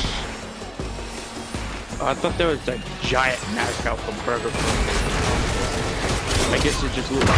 I thought there was a giant knockout from Burger King. I guess it just looked like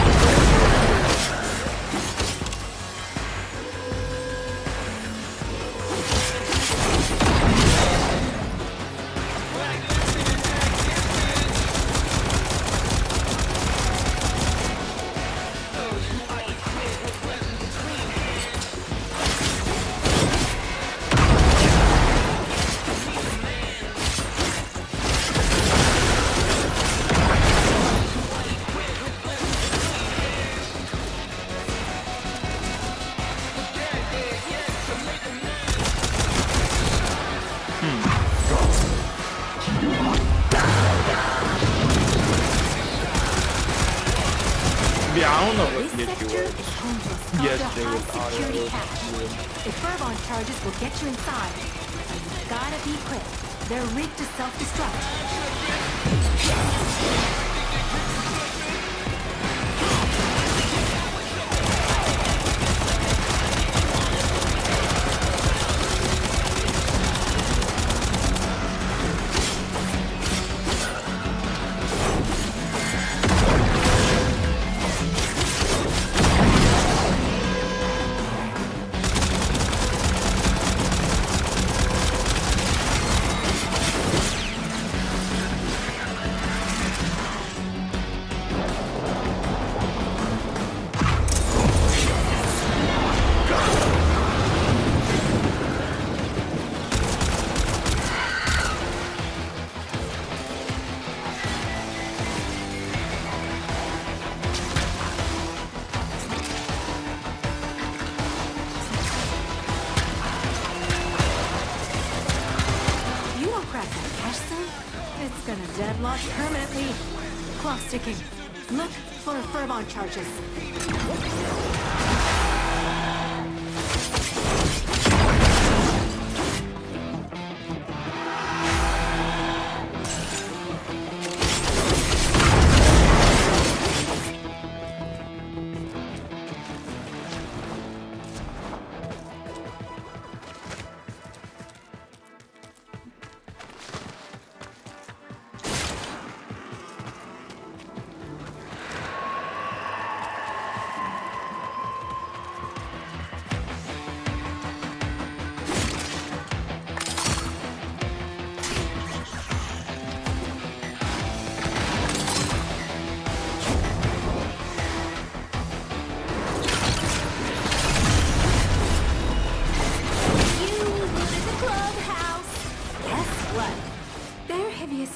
yeah, I don't know what This did you sector were. is home to a Yesterday high with audio. security cache. The Burbon charges will get you inside. But you gotta be quick. They're rigged to self-destruct. It's gonna deadlock permanently. Clock's ticking. Look for Furbon charges.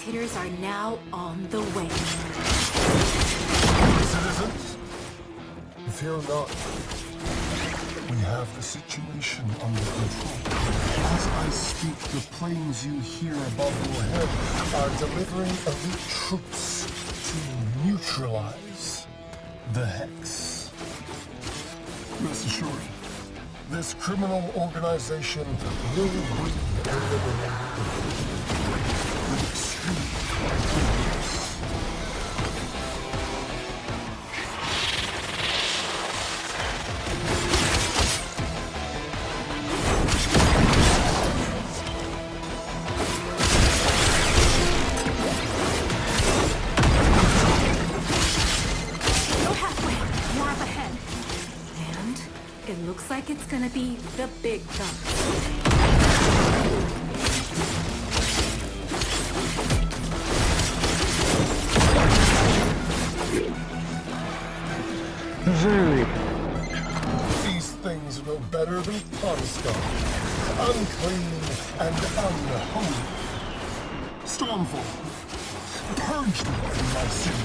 Hitters are now on the way. Citizens, fear not. We have the situation under control. As I speak, the planes you hear above your head are delivering elite troops to neutralize the Hex. Rest assured, this criminal organization will be eliminated with extreme focus. Go halfway. You're up ahead. And it looks like it's gonna be the big gun. These things know better than Cornstalk. Unclean and unholy. Stormfall, purge them from my sin.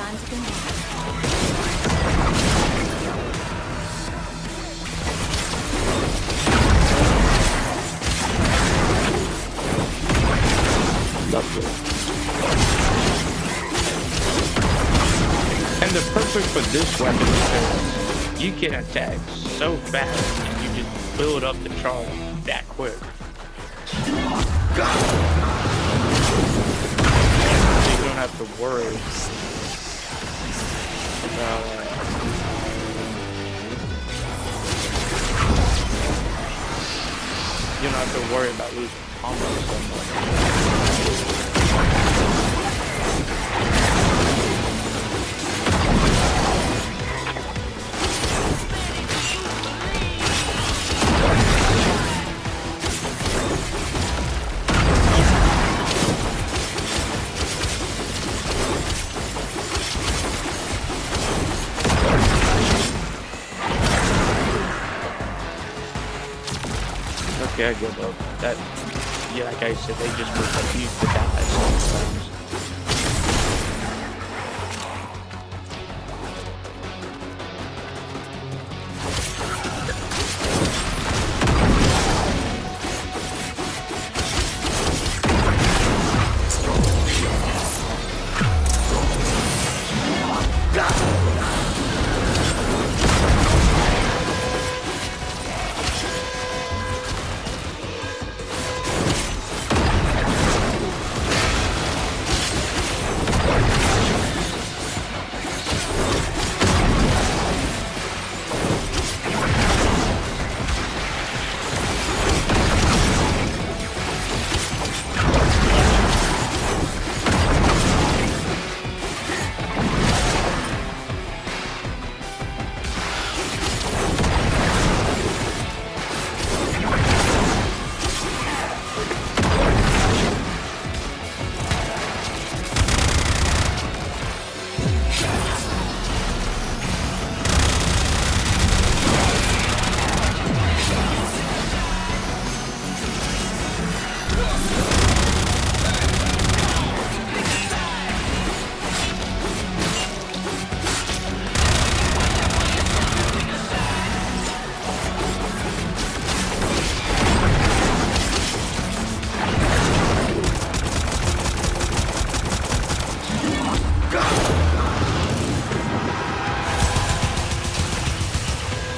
Time to combine. Lovely. And the perfect for this weapon is you can attack so fast and you just build up the charge that quick. So you don't have to worry about you don't have to worry about losing combos so much. Okay, I give up. That, yeah, like I said, they just refuse to die sometimes.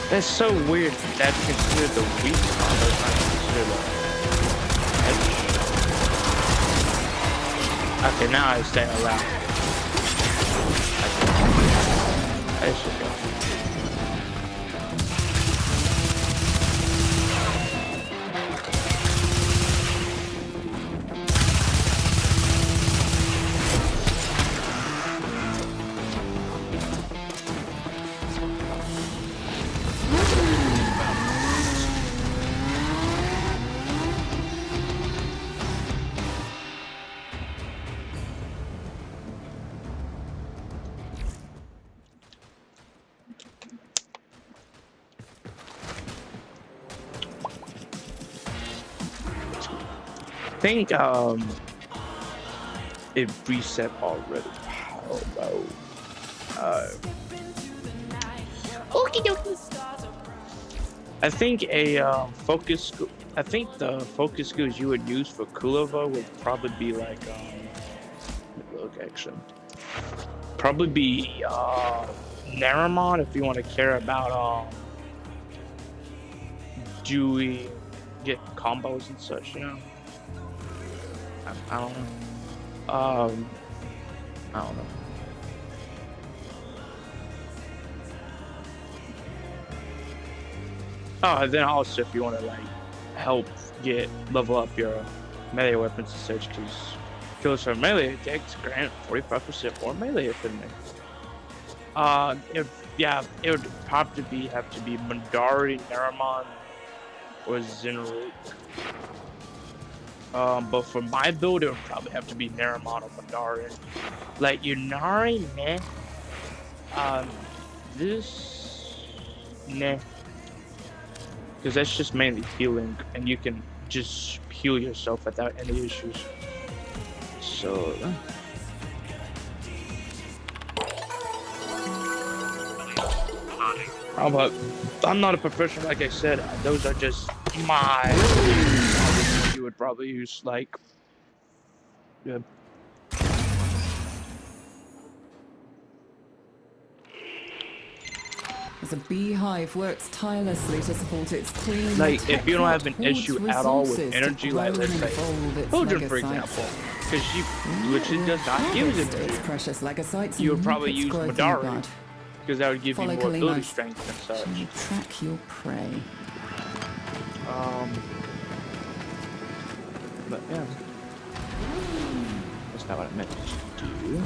That's so weird. That's considered the weak combo, not considered the edge. Okay, now I stay around. I should go. I think it reset already. Oh no. Okie dokie. I think a focus. I think the focus skills you would use for Kulova would probably be like look actually. Probably be Naramon if you want to care about Dewey get combos and such, you know. I don't know. I don't know. Oh, and then also if you want to like help level up your melee weapons and such, because kills for melee attacks grant 45% more melee affinity. It would probably have to be Mandari, Naramon, or Zenrook. But for my build, it would probably have to be Naramon or Mandari. Like Yunari, meh. Nah. Because that's just mainly healing, and you can just heal yourself without any issues. So. But I'm not a professional, like I said. Those are just my. You would probably use like. Yeah. As a beehive works tirelessly to support its queen, Like, if you don't have an hoards issue at all with resources to energy, grow like, let's and say, evolve its children, for legasites. example, because she literally does not use Harvest energy. its precious legasites You would and probably nip its use growth in the Madari, bud. because that would give Follow you more ability Kalimos. strength and such. You track your prey. But yeah. That's not what I meant to do.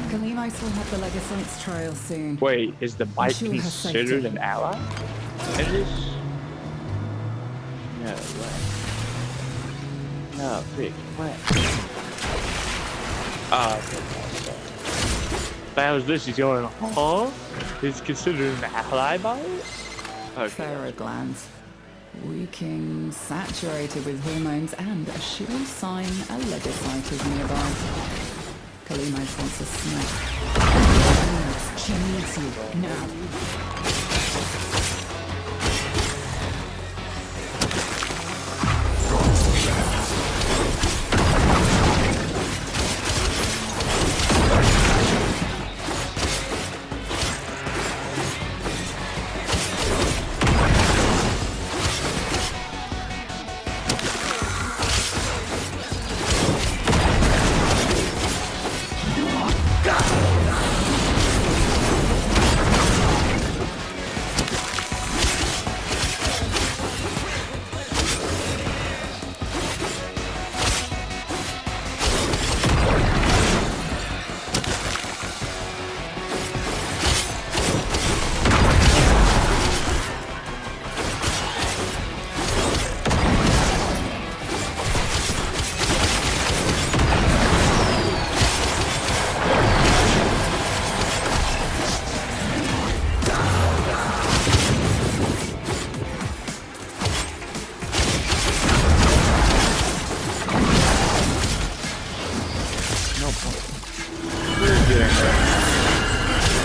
Kalimos will have the legasites trial soon. Wait, is the bite Ensure her considered safety. an ally? In this? No way. No, big way. That was this, he's going, huh? Is considered an ally by it? Okay. Pharaoh glands. Reeking, saturated with hormones, and a sure sign a legasite is nearby. Kalimos wants a snack. She needs you now.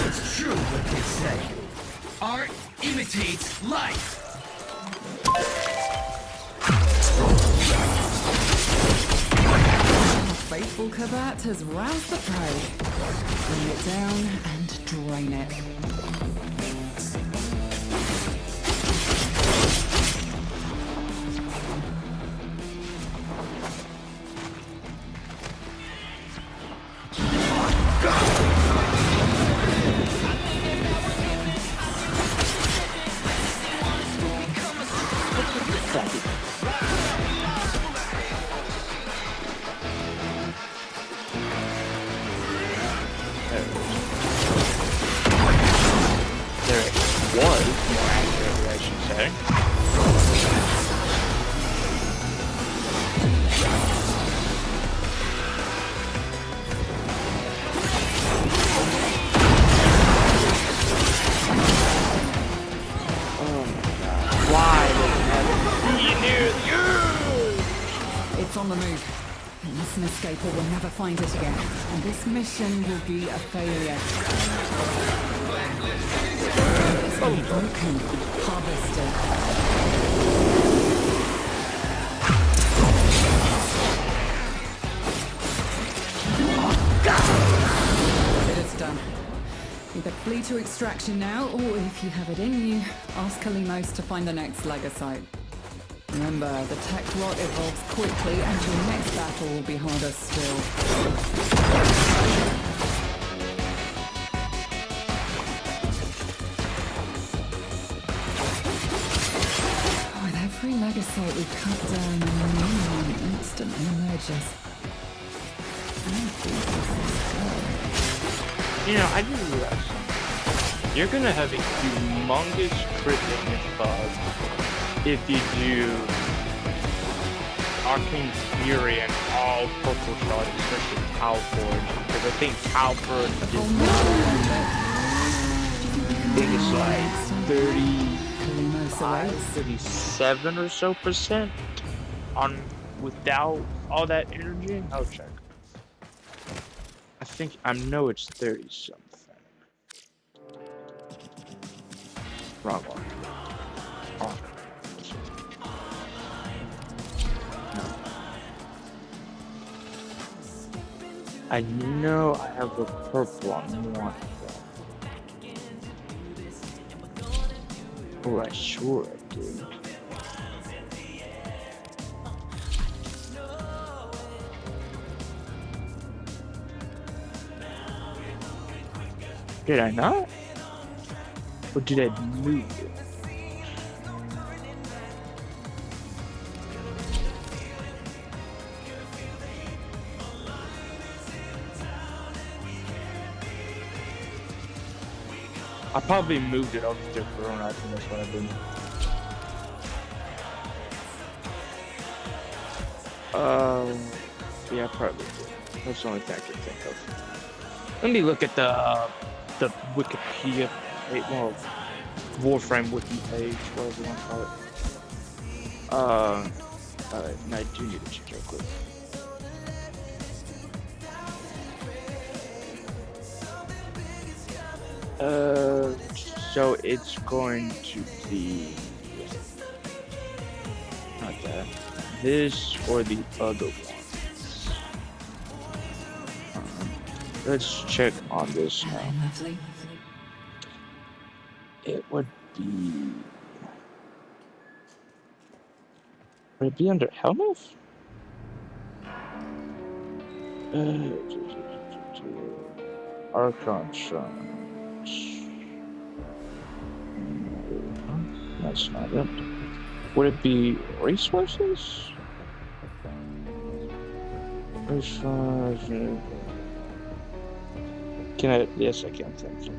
It's true what they say. Art imitates life. Faithful Kabat has roused the prey. Bring it down and drain it. There it was, more accurately, I should say. Oh my god. Why doesn't have be near you? It's on the move. It mustn't escape or we'll never find it again. And this mission will be a failure. It's been broken, harvested. It is done. Either flee to extraction now, or if you have it in you, ask Kalimos to find the next legasite. Remember, the tech rot evolves quickly, and your next battle will be harder still. With every legasite we cut down, a new one instantly emerges. How deep does this go? You know, I just realized something. You're gonna have a humongous crit damage bug if you do Arcane Fury and all purple shards, especially Calforge, because I think Calforge is like 35, 37 or so percent on without all that energy. I'll check. I think I know it's 30 something. Wrong one. Oh. No. I know I have the purple on one. Oh, I sure I do. Did I not? Or did I move it? I probably moved it over to Corona. I think that's what I did. Yeah, probably did. That's the only thing I can think of. Let me look at the Wikipedia page, well, Warframe wiki page, whatever you want to call it. Alright, and I do need to check real quick. So it's going to be not that, this or the other ones. Let's check on this now. Lovely. It would be. Would it be under Helmuth? Archon Shrine. That's not it. Would it be resources? Resources. Can I? Yes, I can. Thank you.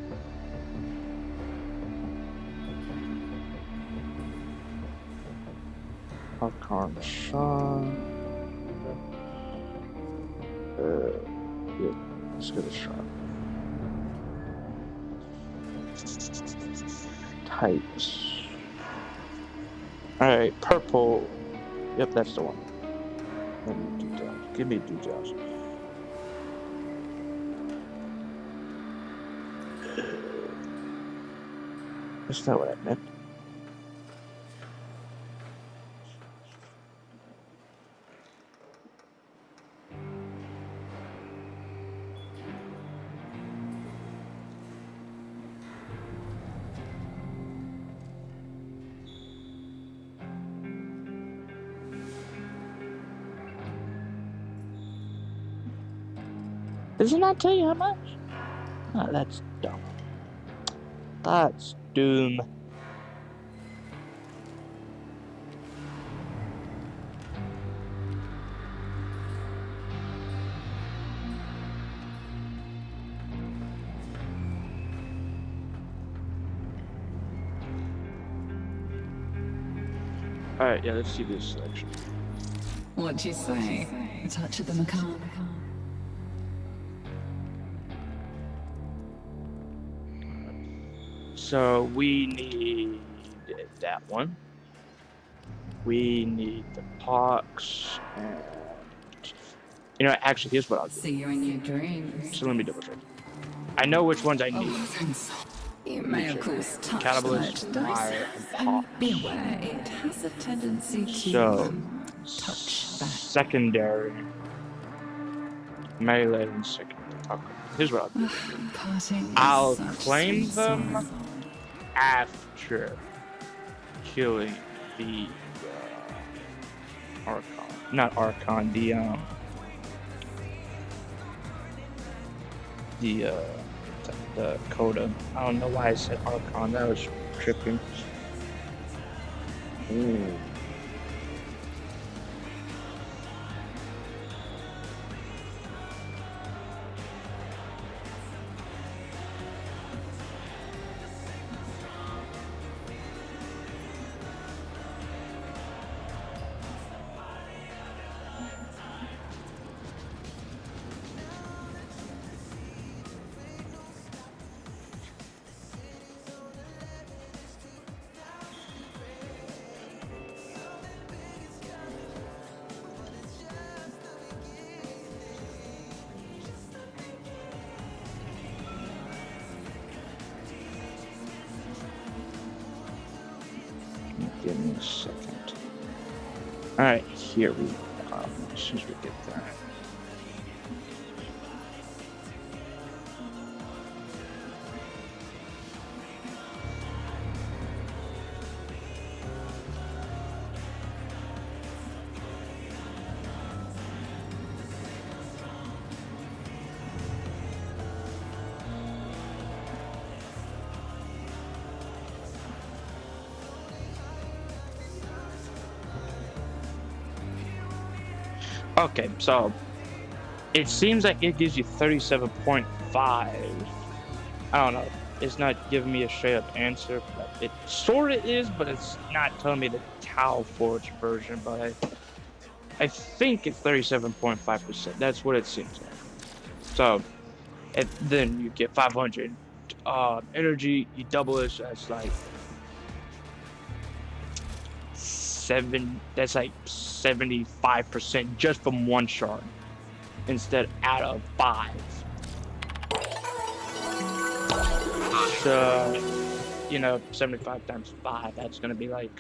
Archon Shrine. Yeah, let's get a shot. Types. Alright, purple. Yep, that's the one. Let me details. Give me details. That's not what I meant. Does it not tell you how much? Oh, that's dumb. That's doom. Alright, yeah, let's see this selection. What'd you say? A touch of the macabre. So we need that one. We need the pox and actually here's what I'll do. See you in your dreams. So let me double check. I know which ones I need. Oh, thanks. You may of course touch Catalyst, the fire, merchandise, and pox. and beware, it has a tendency to So touch back. secondary. Melee and secondary. Okay. Here's what I'll do. Parting is I'll such claim sweet them sorrow. after killing the Archon. Not Archon, the Coda. I don't know why I said Archon, that was tripping. Ooh. Give me a second. Alright, here we go. As soon as we get there. Okay, so it seems like it gives you 37.5. I don't know. It's not giving me a straight up answer. But it sort of is, but it's not telling me the Tau Forge version. But I think it's 37.5%. That's what it seems like. So, and then you get 500 energy. You double it, so that's like 7. That's like 75% just from one shard instead out of 5. So, you know, 75 times 5, that's gonna be like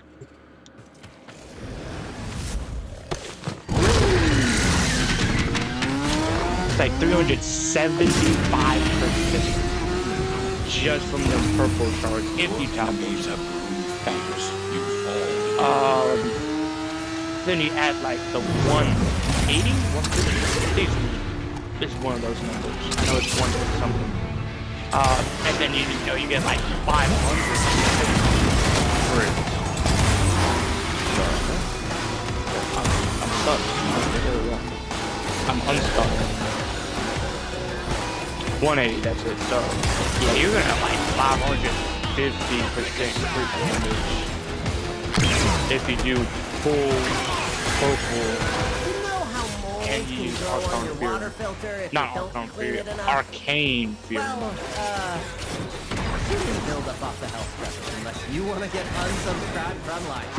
it's like 375% just from the purple shards if you tap these up. Then you add like the 180, 150. It's one of those numbers. I know it's 1 something. And then you know you get like 500 for it. I'm stuck. I'm unstuck. 180, that's it. So yeah, you're gonna have like 550% crit damage if you do full purple. And you use Arcane Fury. Not Arcane Fury, Arcane Fury. Well, you can build up off the health scrubber unless you want to get unsubscribed from life.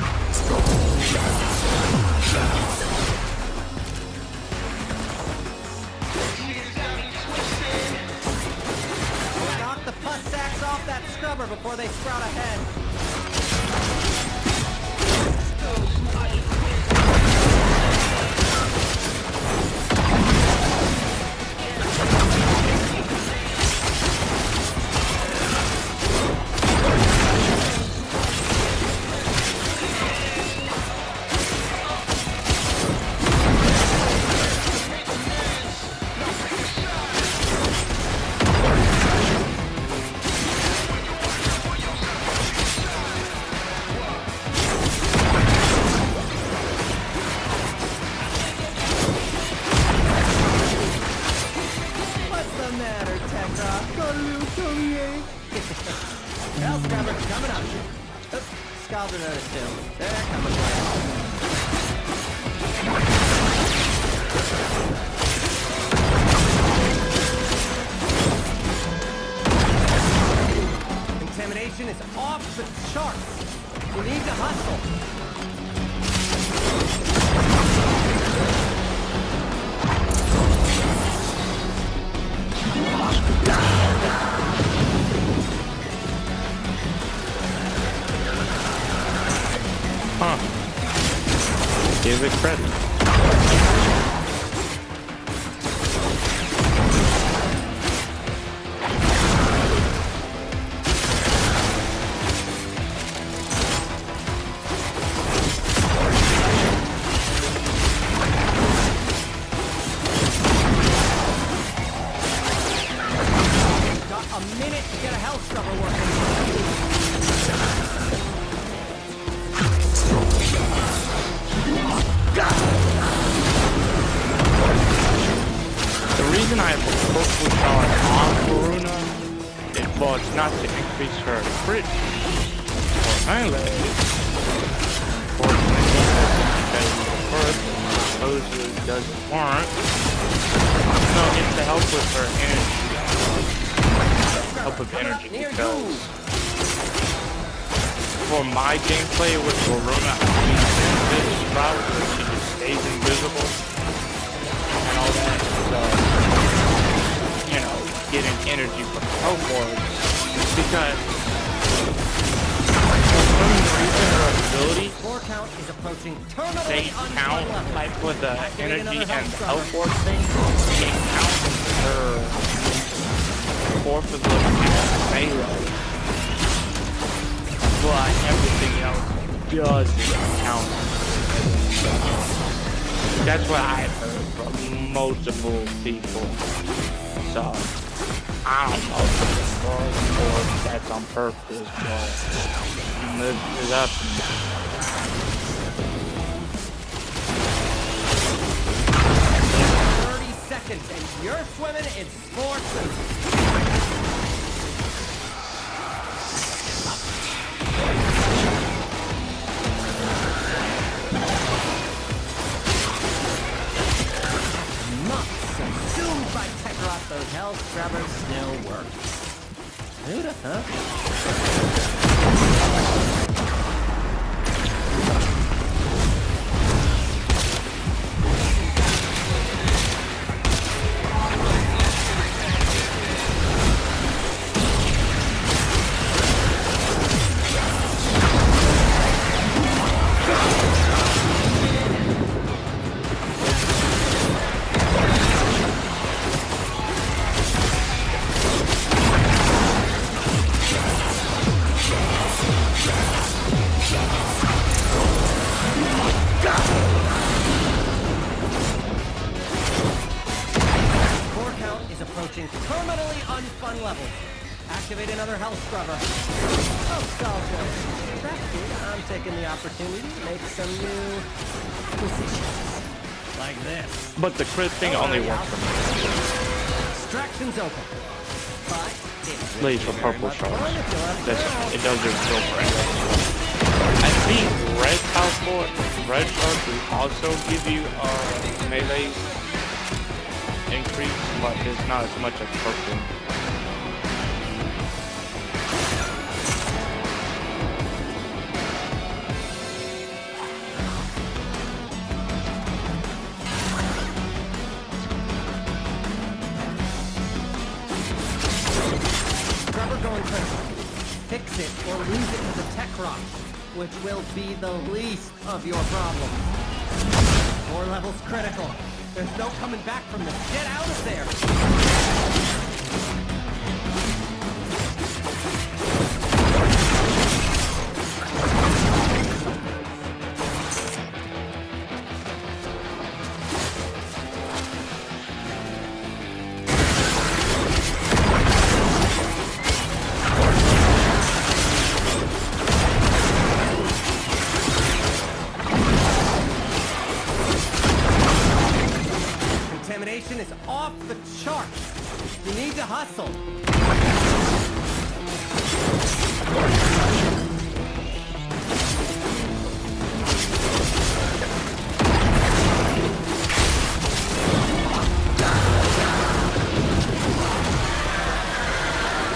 Knock the pus sacks off that scrubber before they sprout ahead. Intimidation is off the charts. You need to hustle. Huh. Give it credit. Got a minute to get a health scrubber working. The reason I have a purple shard on Corona is, well, it's not to increase her crit or melee. Fortunately, because the first supposedly doesn't warrant. No, it's to help with her energy. Help with energy because for my gameplay with Corona, I use this route where she just stays invisible and all that. So, you know, getting energy from teleports because for some reason her abilities, Core count is approaching they terminally count, unfun like with the Activate energy another and health health force thing, it counts her fourth of the melee. But everything else doesn't count. That's what I've heard from multiple people. So, I don't know if it's bug or if that's on purpose, but it's up to me. 30 seconds and you're swimming in sports and... Consumed by Tekrot, those hell scrubbers still work. Who'da thought? Terminally unfun levels. Activate another health scrubber. Oh, Salto. That kid, I'm taking the opportunity to make some new positions. Like this. But the crit thing only works for me. Extraction's open. But it's Leads for purple sharks. It does it still for everything. I think red shark will also give you melee increase, but it's not as much as purple. Scrubber going critical. Fix it or lose it to the Tekrot, which will be the least of your problems. 4 levels critical. There's no coming back from this. Get out of there! Contamination is off the charts. You need to hustle.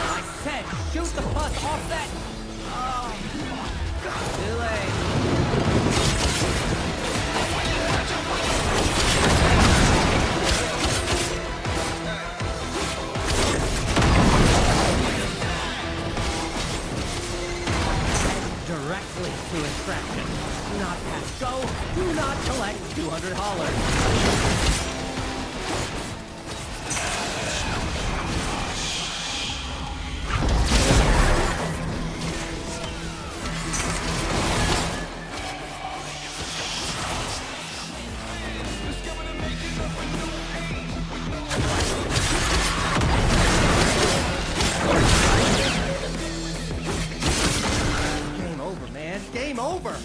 I said, shoot the bus off that. Oh, too late. Directly to extraction. Do not pass go. Do not collect $200. Game over, man. Game over.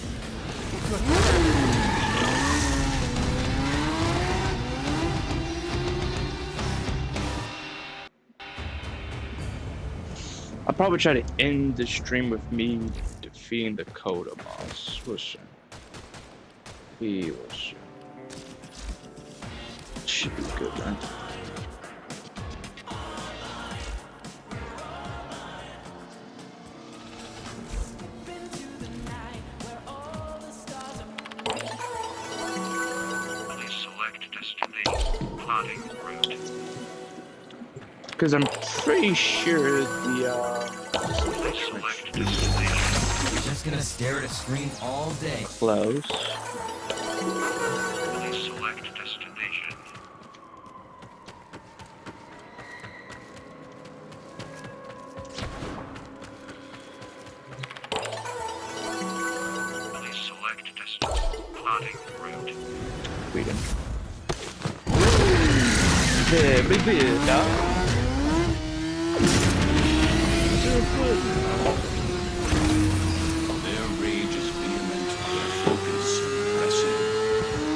I'll probably try to end the stream with me defeating the Coda boss. We'll see. We will see. Should be good, man. Because I'm pretty sure the Just just gonna stare at a screen all day. Close. Please select destination. Please select destination. Plotting route. Freedom. Very good, dog. Their rage is vehement, their focus pressing.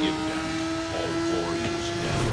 Give them all warriors down.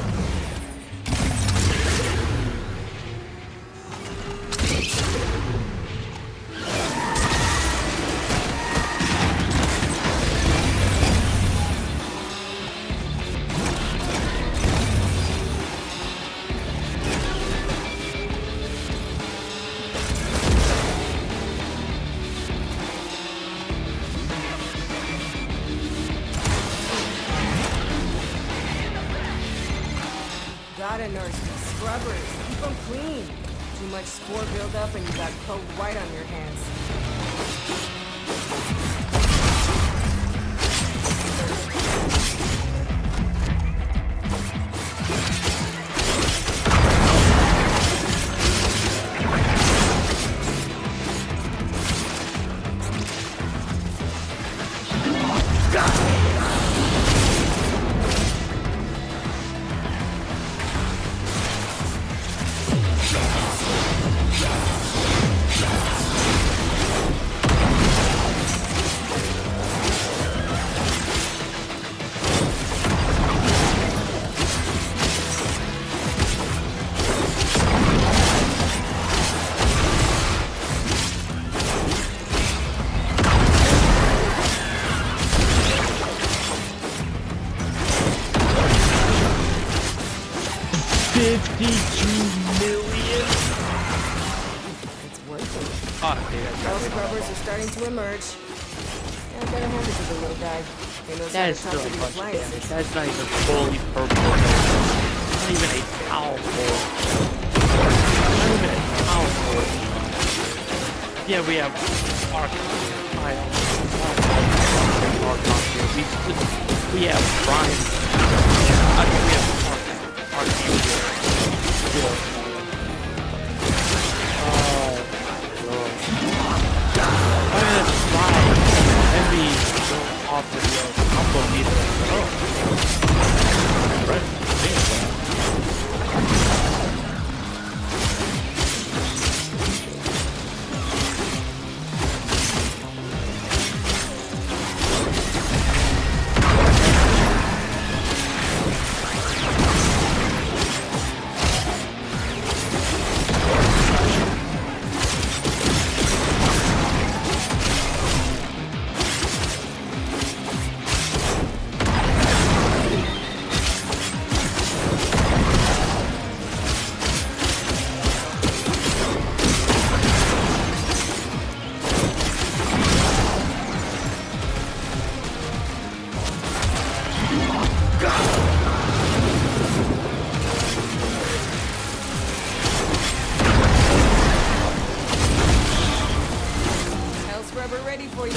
Gotta nurse the scrubbers. Keep them clean. Too much spore buildup and you got coat white on your hands. It's working. Those scrubbers are starting to emerge. Yeah, I gotta hand it to the little guy. He knows That how is to still talk a to these bunch of damage. appliances. That's not even fully purple. Not even a powerful. Not even a powerful. Yeah, we have Arc. We have Prime. I think we have Arc. Off the combo meter. Oh. Right. Scrubber ready for you.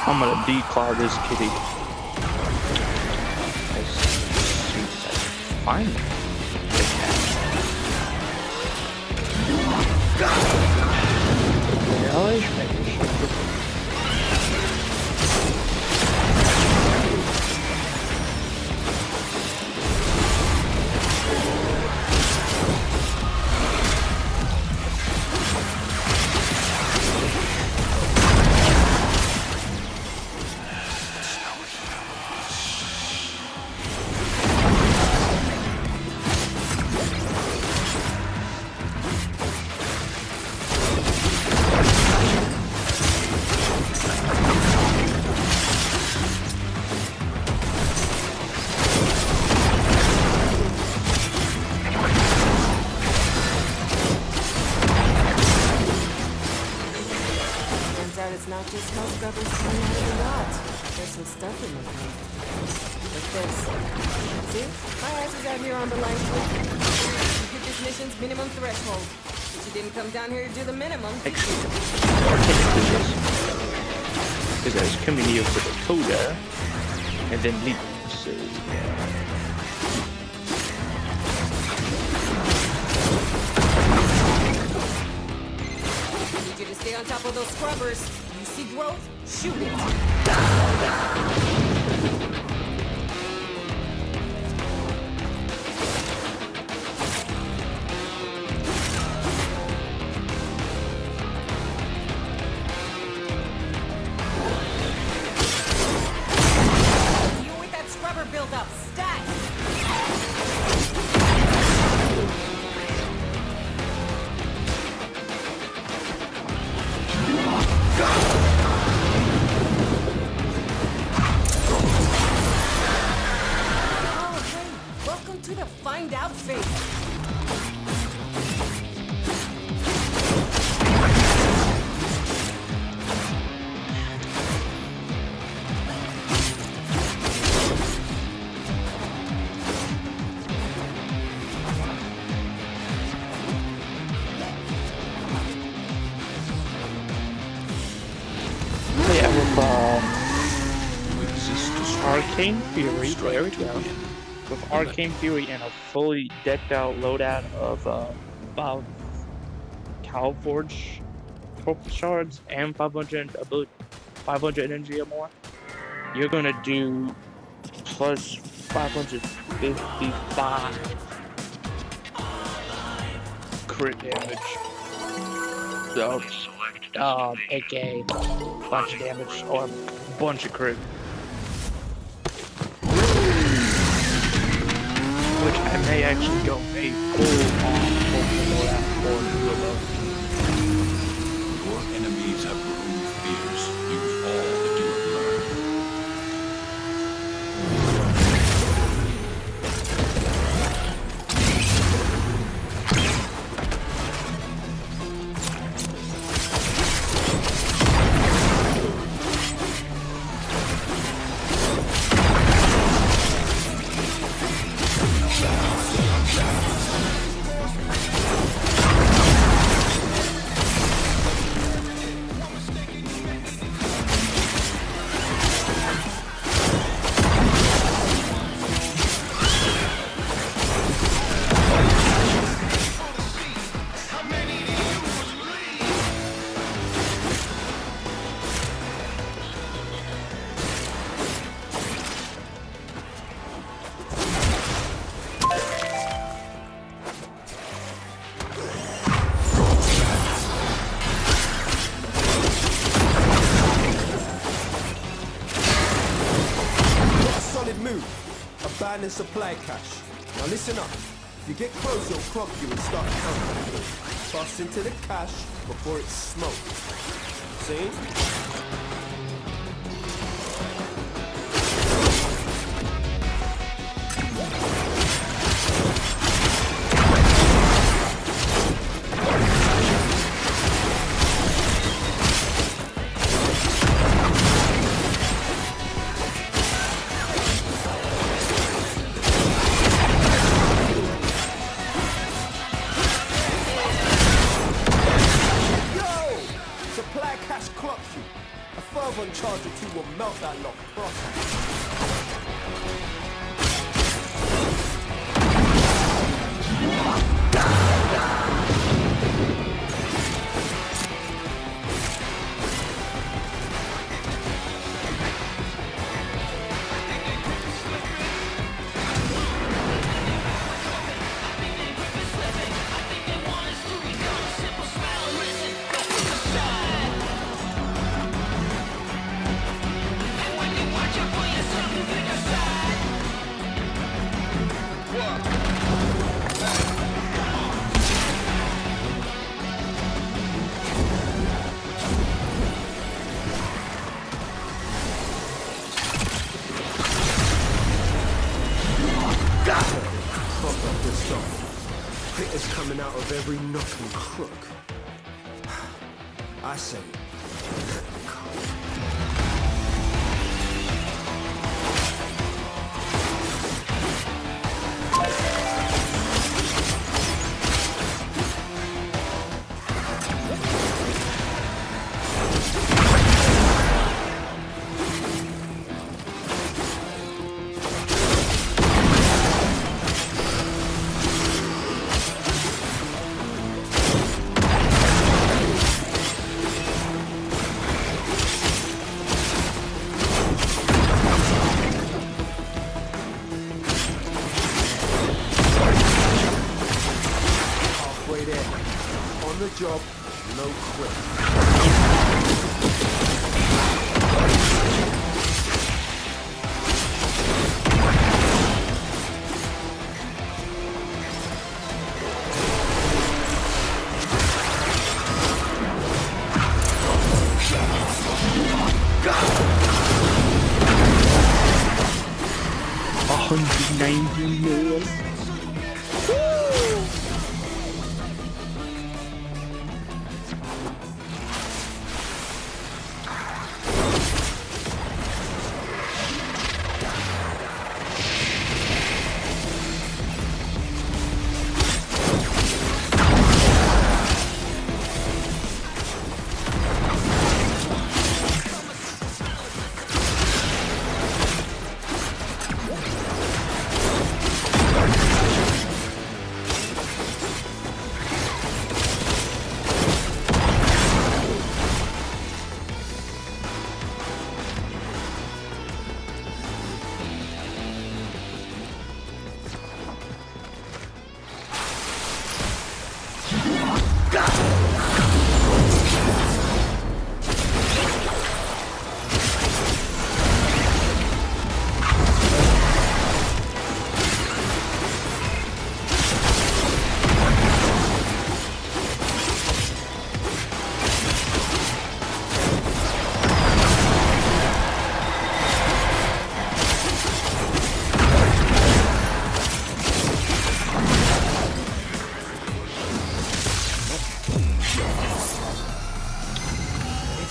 I'm gonna declaw this kitty. As soon as I find it. Hellish, maybe. just how scrubbers come out of the yacht. There's some stuff in them. Like this. See? My ass is out here on the line too. You hit this mission's minimum threshold. But you didn't come down here to do the minimum. Actually, because I was coming here for the coda and then leave. So I need you to stay on top of those scrubbers. You see growth? Shoot it. Build up, stat! Oh, hey, welcome to the find out phase. Arcane Fury, there we go. With Arcane Fury and a fully decked out loadout of Calforge Purple Shards and 500 energy or more, you're gonna do plus 555 crit damage. So, aka bunch of damage or bunch of crit. Which I may actually go a full-on loadout for Hulu. Your enemies have grown fierce. Use all that you have learned. Abandon supply cache. Now listen up. If you get close, it'll clock you and start counting. Bust into the cache before it's smoked. See? Charge or two will melt that lock Critters coming out of every nook and crook. I say, the job, no quit.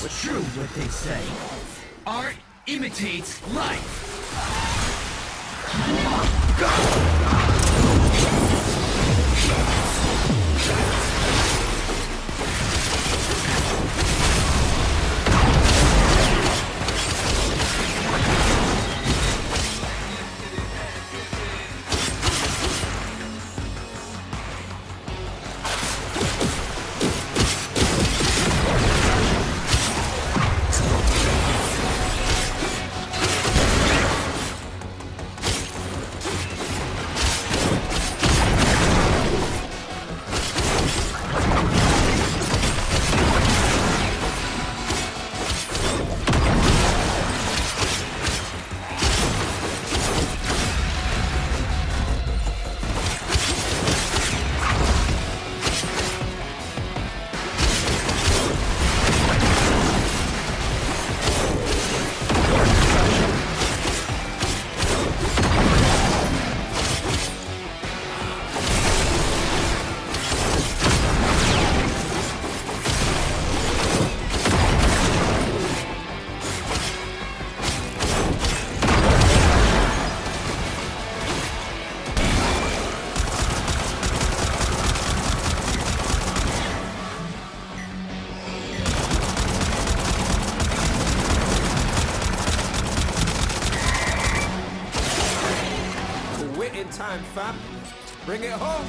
It's true what they say. Art imitates life. Time, fam. Bring it home.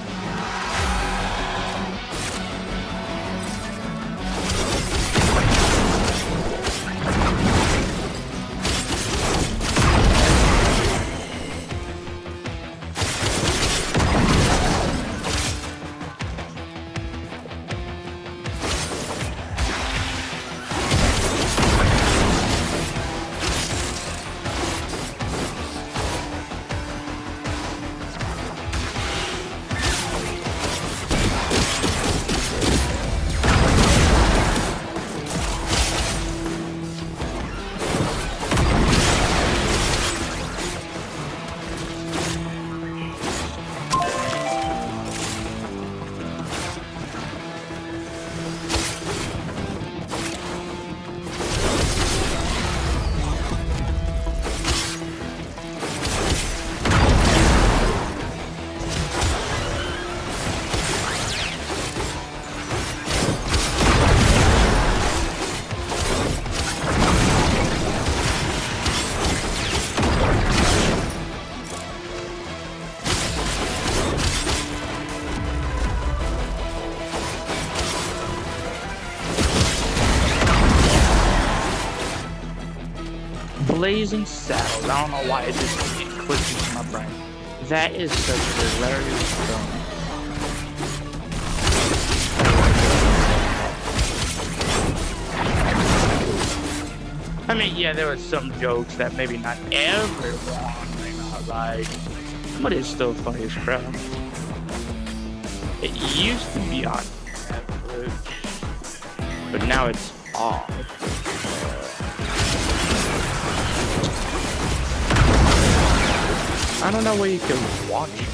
Blazing Saddles. I don't know why it just clicked into my brain. That is such a hilarious film. I mean, yeah, there were some jokes that maybe not everyone may not like, but it's still funny as crap. It used to be on Netflix, but now it's off. I don't know where you can watch it.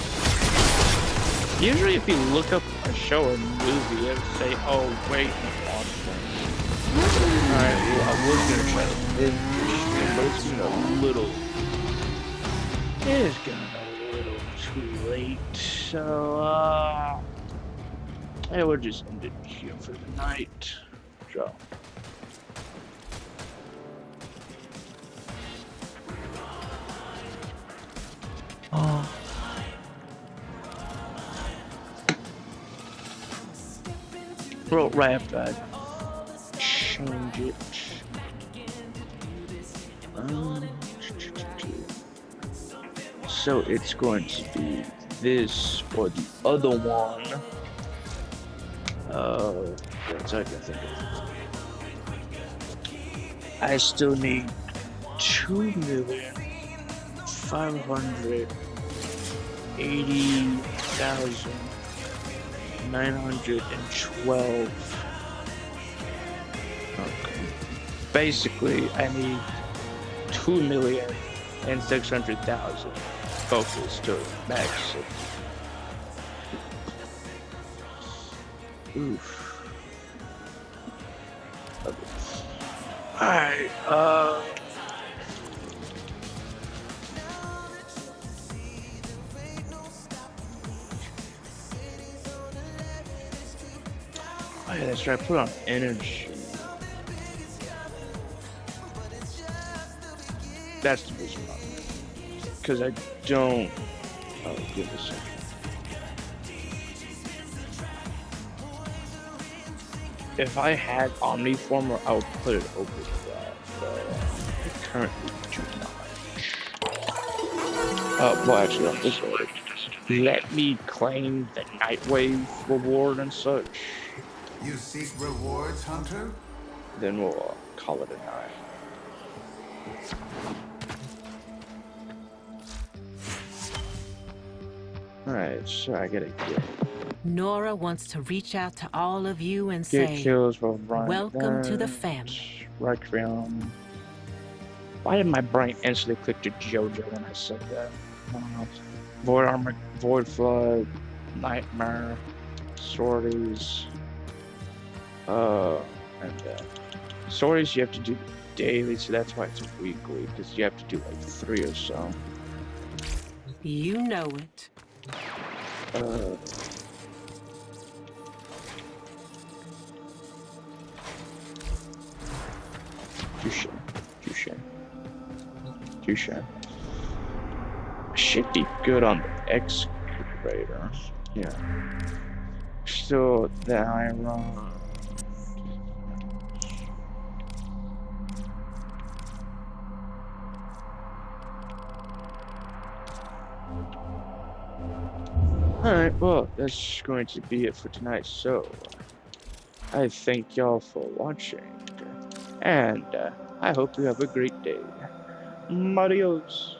Usually if you look up a show or movie, it'll say, oh, wait, watch it. Alright, well, I was gonna try to end this stream, but it's getting a little... It is getting a little too late, so, yeah, we'll just end it here for the night. So... Oh. Well, right after I change it. So it's going to be this or the other one. That's all I can think of. I still need 2,580,912. Okay. Basically, I need 2,600,000 focus to max it. Oof. Okay. Alright, oh yeah, that's right, put on energy. That's the reason why. Because I don't... Oh, give me a second. If I had Omniformer, I would put it over that, but I currently do not. Well, actually, on this order, let me claim the Nightwave reward and such. You seek rewards, Hunter? Then we'll call it a night. Alright, so I gotta get... Nora wants to reach out to all of you and Get say, kills while running. welcome to the family. Requiem. Why did my brain instantly click to JoJo when I said that? I don't know. Void Armor, Void Flood, Nightmare, Sorties. And Sorties you have to do daily, so that's why it's weekly, because you have to do like 3 or so. You know it. Touche. Should be good on the excavator. Yeah. So the iron. Alright, well, that's going to be it for tonight, so I thank y'all for watching, and I hope you have a great day. Adios.